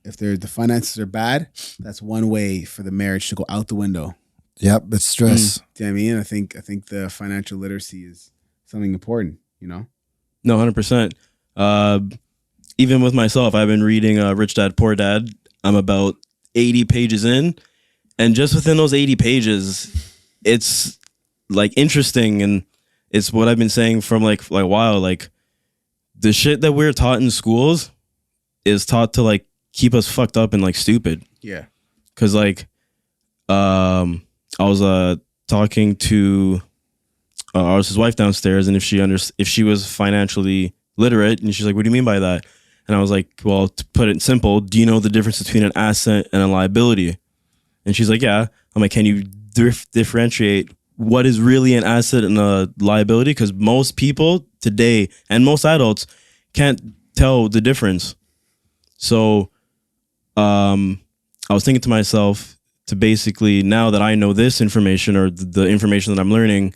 if the finances are bad, that's one way for the marriage to go out the window. Yep, it's stress. Do you know what I mean? I think the financial literacy is something important. No, 100%. Even with myself, I've been reading Rich Dad Poor Dad. I'm about 80 pages in, and just within those 80 pages, it's like interesting, and it's what I've been saying from like a while. Like the shit that we're taught in schools is taught to like keep us fucked up and like stupid. Yeah, because like I was talking to his wife downstairs, and if she was financially literate, and she's like, "What do you mean by that?" And I was like, "Well, to put it simple, do you know the difference between an asset and a liability?" And she's like, "Yeah." I'm like, "Can you differentiate what is really an asset and a liability?" Because most people today and most adults can't tell the difference. So I was thinking to myself, to basically, now that I know this information or the information that I'm learning,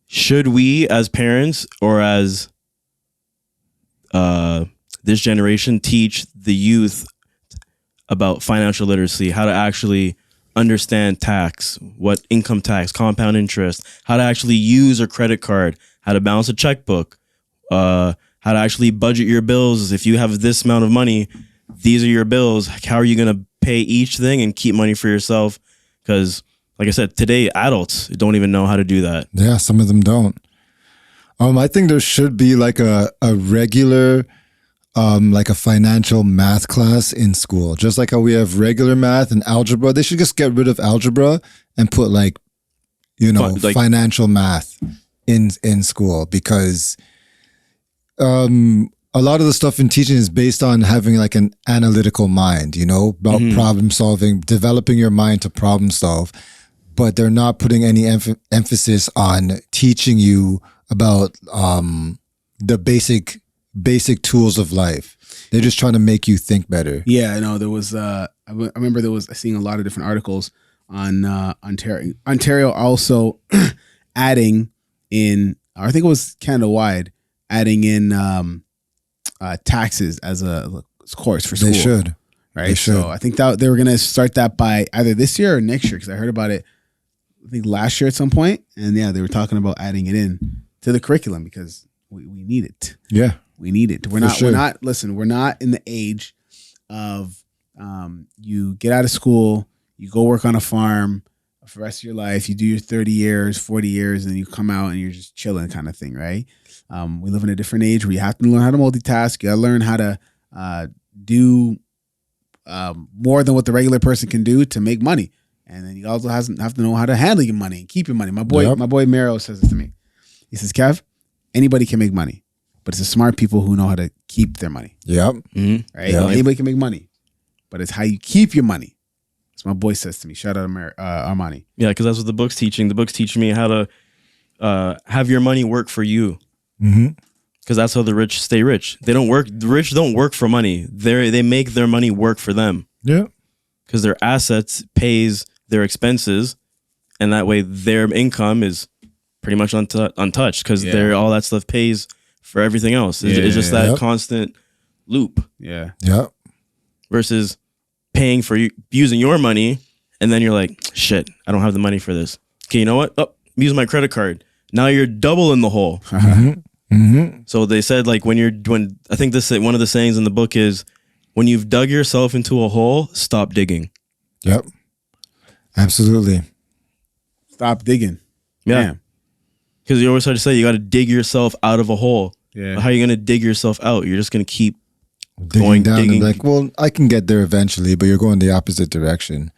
should we as parents or as this generation teach the youth about financial literacy, how to actually understand tax, what income tax, compound interest, how to actually use a credit card, how to balance a checkbook, how to actually budget your bills. If you have this amount of money, these are your bills. How are you going to pay each thing and keep money for yourself? Because like I said, today adults don't even know how to do that. Yeah, some of them don't. I think there should be like a regular like a financial math class in school. Just like how we have regular math and algebra. They should just get rid of algebra and put like financial math in school, because a lot of the stuff in teaching is based on having like an analytical mind, about problem solving, developing your mind to problem solve. But they're not putting any emphasis on teaching you about the basic tools of life. They're just trying to make you think better. Yeah, I know. There was I remember seeing a lot of different articles on Ontario also adding in, I think it was Canada wide, adding in taxes as a course for school. They should. Right? They should. So I think that they were going to start that by either this year or next year, because I heard about it, I think last year at some point. And yeah, they were talking about adding it in to the curriculum because we need it. Yeah. We need it. We're not in the age of you get out of school, you go work on a farm for the rest of your life, you do your 30 years, 40 years, and then you come out and you're just chilling kind of thing, right? We live in a different age where you have to learn how to multitask. You got to learn how to do more than what the regular person can do to make money. And then you also have to know how to handle your money and keep your money. My boy Mero says this to me. He says, "Kev, anybody can make money, but it's the smart people who know how to keep their money." Yep. Mm-hmm. Right? Yep. Anybody can make money, but it's how you keep your money. That's what my boy says to me. Shout out Armani. Yeah, because that's what the book's teaching. The book's teaching me how to have your money work for you. Mm-hmm. Because that's how the rich stay rich. They don't work. The rich don't work for money. They make their money work for them. Yeah. Because their assets pays their expenses, and that way their income is pretty much untouched, because all that stuff pays for everything else. It's just that constant loop. Yeah. Yeah. Versus paying for using your money, and then you're like, shit, I don't have the money for this. Okay, you know what? Oh, I'm using my credit card. Now you're double in the hole. Mm-hmm. So they said like when I think one of the sayings in the book is when you've dug yourself into a hole, stop digging. Yep. Absolutely. Stop digging. Yeah. Because you always try to say you got to dig yourself out of a hole. Yeah. But how are you going to dig yourself out? You're just going to keep digging down digging. and like, well, I can get there eventually, but you're going the opposite direction.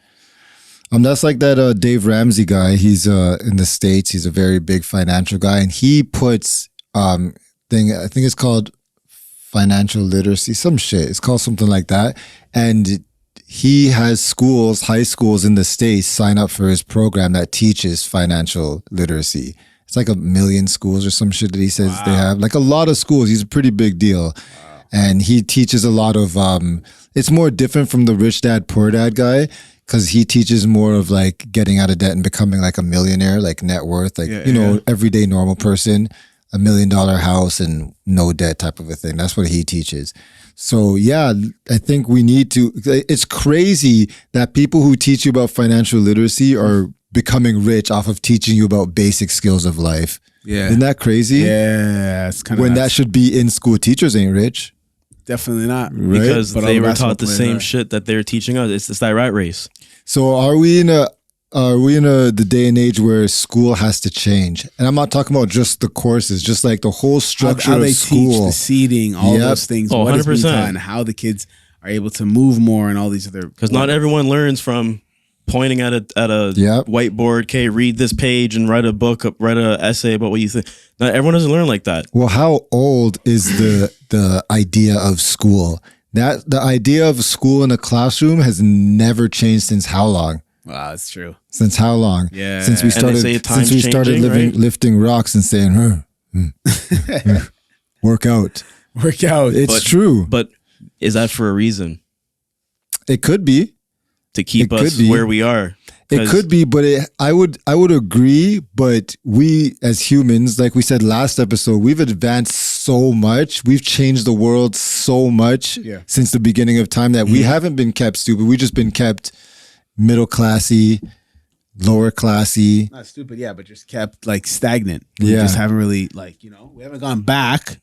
That's like that Dave Ramsey guy. He's in the States. He's a very big financial guy, and he puts I think it's called financial literacy, some shit. It's called something like that, and he has schools, high schools in the States sign up for his program that teaches financial literacy. It's like 1 million schools or some shit that he says they have. Like a lot of schools. He's a pretty big deal. And he teaches a lot of, it's more different from the rich dad, poor dad guy, because he teaches more of like getting out of debt and becoming like a millionaire, like net worth, like, everyday normal person, $1 million house and no debt type of a thing. That's what he teaches. So yeah, I think we need to, it's crazy that people who teach you about financial literacy are becoming rich off of teaching you about basic skills of life. Yeah. Isn't that crazy? Yeah. It's kind of when that should be in school. Teachers ain't rich. Definitely not. Right? Because But they all were basketball taught the players same are. shit that they're teaching us. It's that rat race. So are we in the day and age where school has to change? And I'm not talking about just the courses, just like the whole structure how they of school. teach, the seating, all Yep. those things. Oh, what is being 100%. taught and how the kids are able to move more and all these other. Because not everyone learns from pointing at a Yep. whiteboard. Okay, read this page and write a essay about what you think. Not everyone doesn't learn like that. Well, how old is the idea of school? That the idea of school in a classroom has never changed since how long? Wow, that's true. Since how long? Yeah. Since we And started. they say time's Since we started changing, right? lifting rocks and saying, work out. Work out. It's true. But is that for a reason? It could be. To keep It could us be. where we are? It 'Cause could be, but I would agree. But we as humans, like we said last episode, we've advanced so much. We've changed the world so much since the beginning of time that we haven't been kept stupid. We've just been kept middle classy, lower classy. Not stupid, yeah, but just kept like stagnant. We Yeah. just haven't really we haven't gone back,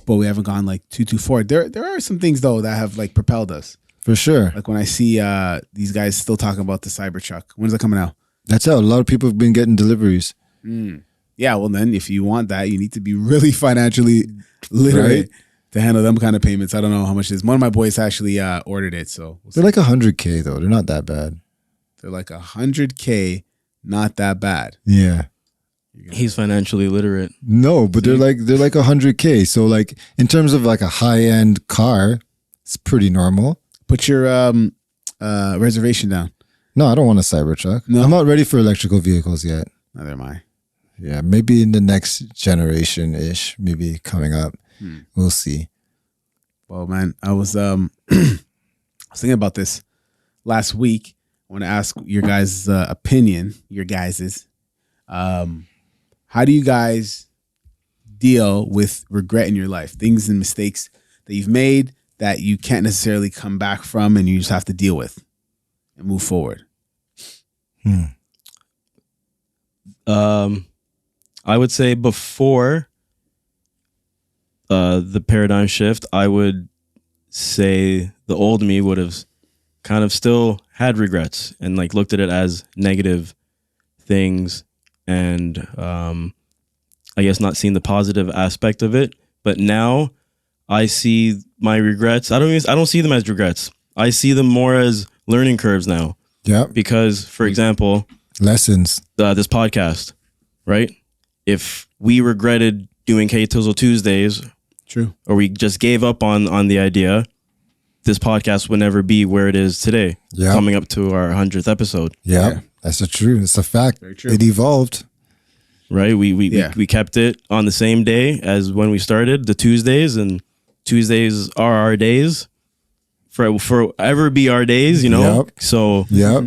but we haven't gone like too forward. There are some things though that have like propelled us. For sure. Like when I see these guys still talking about the Cybertruck. When's it coming out? That's how a lot of people have been getting deliveries. Yeah, well then if you want that, you need to be really financially literate Right. to handle them kind of payments. I don't know how much it is. One of my boys actually ordered it, so we'll see. They're like 100K though. They're not that bad. They're like 100K, not that bad. Yeah. he's financially literate. No, but they're like 100K. So like in terms of like a high end car, it's pretty normal. Put your reservation down. No, I don't want a Cybertruck. No? I'm not ready for electrical vehicles yet. Neither am I. Yeah, maybe in the next generation ish, maybe coming up. We'll see. Well, man, I was thinking about this last week. I want to ask your guys' opinion. Your guys's. How do you guys deal with regret in your life? Things and mistakes that you've made that you can't necessarily come back from, and you just have to deal with and move forward. I would say before the paradigm shift, I would say the old me would have kind of still had regrets and like looked at it as negative things, and I guess not seeing the positive aspect of it. But now I see my regrets. I don't see them as regrets. I see them more as learning curves now. Yeah. Because, for example, Lessons. this podcast, right? If we regretted doing K-Tizzle Tuesdays, True. or we just gave up on the idea, this podcast would never be where it is today. Yeah. Coming up to our 100th episode, Yeah. That's true. It's a fact. Very true. It evolved. right? We Yeah. kept it on the same day as when we started, the Tuesdays, and Tuesdays are our days. Forever be our days, you know? Yep. So Yeah.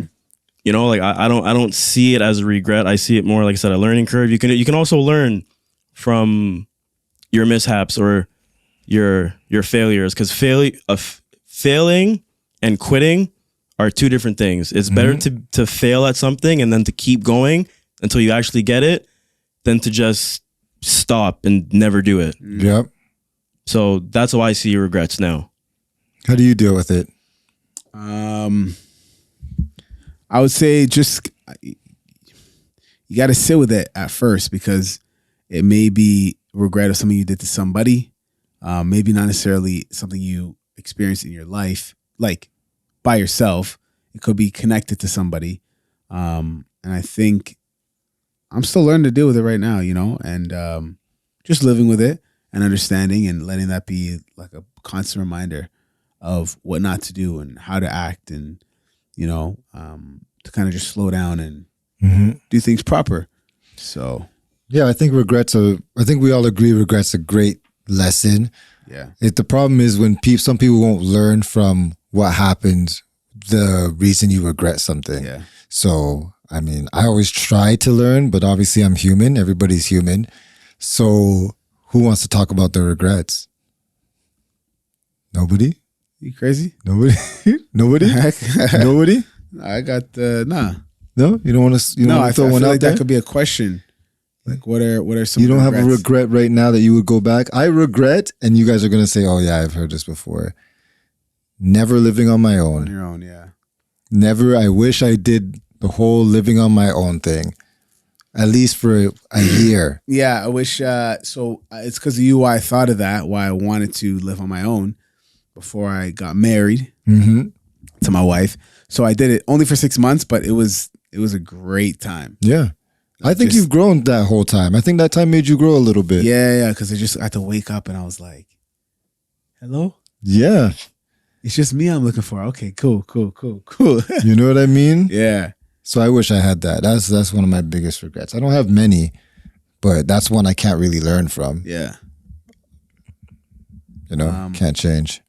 you know, like I don't see it as a regret. I see it more, like I said, a learning curve. You can also learn from your mishaps or your failures, because failing and quitting are two different things. It's better to fail at something and then to keep going until you actually get it than to just stop and never do it. Yep. So that's how I see regrets now. How do you deal with it? I would say just you got to sit with it at first, because it may be regret of something you did to somebody, maybe not necessarily something you experienced in your life, like by yourself. It could be connected to somebody, and I think I'm still learning to deal with it right now, and just living with it and understanding and letting that be like a constant reminder of what not to do and how to act, and to kind of just slow down and do things proper. So yeah, I think we all agree regrets a great lesson. yeah, The problem is when some people won't learn from what happened, the reason you regret something. yeah. So, I mean, I always try to learn, but obviously I'm human. Everybody's human. So who wants to talk about their regrets? Nobody? You crazy? Nobody? Nobody? Nobody? I got nah. No? You don't want to No, I throw feel one like out there? that could be a question. Like, what are some? You don't have a regrets? regret right now that you would go back? I regret, and you guys are going to say, oh yeah, I've heard this before. Never living on my On own. your own, yeah. Never. I wish I did the whole living on my own thing, at least for a year. Yeah, I wish. So it's because of you why I thought of that. Why I wanted to live on my own before I got married to my wife. So I did it only for 6 months, but it was a great time. Yeah. I think Just- you've grown that whole time. I think that time made you grow a little bit. Yeah, because I just had to wake up and I was like, "Hello, Yeah. it's just me I'm looking for." Okay, cool. You know what I mean? Yeah, So I wish I had that. That's one of my biggest regrets. I don't have many, but that's one I can't really learn from. yeah. Can't change.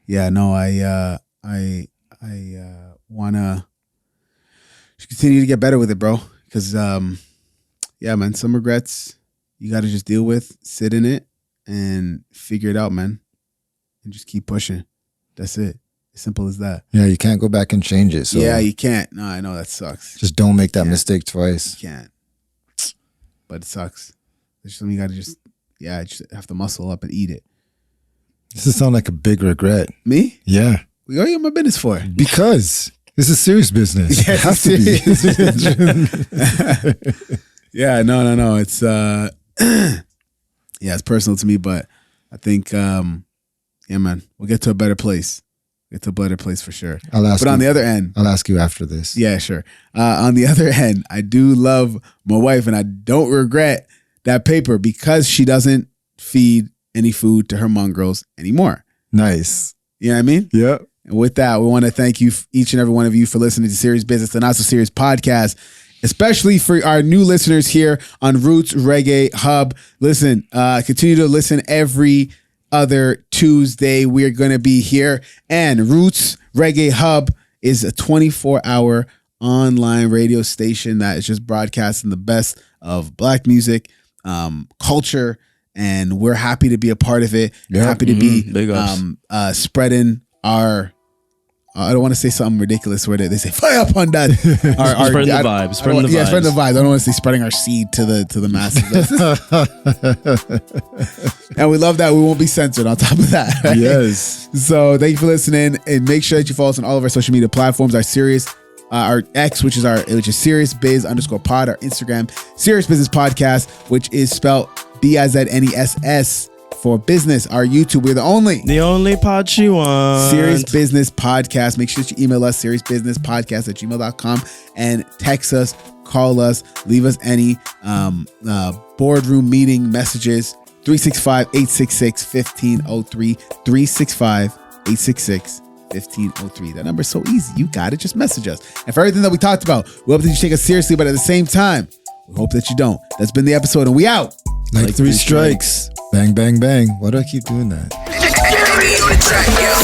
Yeah, no, I wanna just continue to get better with it, bro. Because yeah, man, some regrets you got to just deal with, sit in it, and figure it out, man, and just keep pushing. That's it. As simple as that. Yeah, you can't go back and change it. So Yeah, you can't. No, I know that sucks. just don't make that Yeah. mistake twice. You can't. But it sucks. There's something you got to just have to muscle up and eat it. This does sound like a big regret. Me? Yeah. What are you in my business for? Because this is serious business. Yeah, It has to be. Yeah, no. It's yeah, it's personal to me, but I think yeah, man, we'll get to a better place. Get to a better place for sure. I'll ask But on you- the other end, I'll ask you after this. yeah, sure. On the other end, I do love my wife, and I don't regret that paper because she doesn't feed any food to her mongrels anymore. Nice. You know what I mean? Yeah. And with that, we want to thank you, each and every one of you, for listening to Serious Business, the Not So Serious podcast, especially for our new listeners here on Roots Reggae Hub. Listen, continue to listen every other Tuesday. We're going to be here. And Roots Reggae Hub is a 24-hour online radio station that is just broadcasting the best of Black music, culture, and we're happy to be a part of it. Yeah. Happy to be Big ups. spreading our I don't want to say something ridiculous where they say fire up on that. Spreading the vibes, spreading the Yeah, spreading the vibes. vibes. I don't want to say spreading our seed to the masses. And we love that. We won't be censored on top of that. Right? Yes. So thank you for listening, and make sure that you follow us on all of our social media platforms. Our X, which is Serious Biz _pod, our Instagram, Serious Business Podcast, which is spelled BIZNESS for business. Our YouTube, we're the only pod she wants. Serious Business Podcast. Make sure that you email us, seriousseriouspodcast@gmail.com, and text us, call us, leave us any boardroom meeting messages. 365-866-1503. 365-866-1503. That number is so easy. You got it. Just message us. And for everything that we talked about, we hope that you take us seriously, but at the same time, we hope that you don't. That's been the episode, and we out. Like three strikes. Bang, bang, bang. Why do I keep doing that? Just carry me on the track, yo.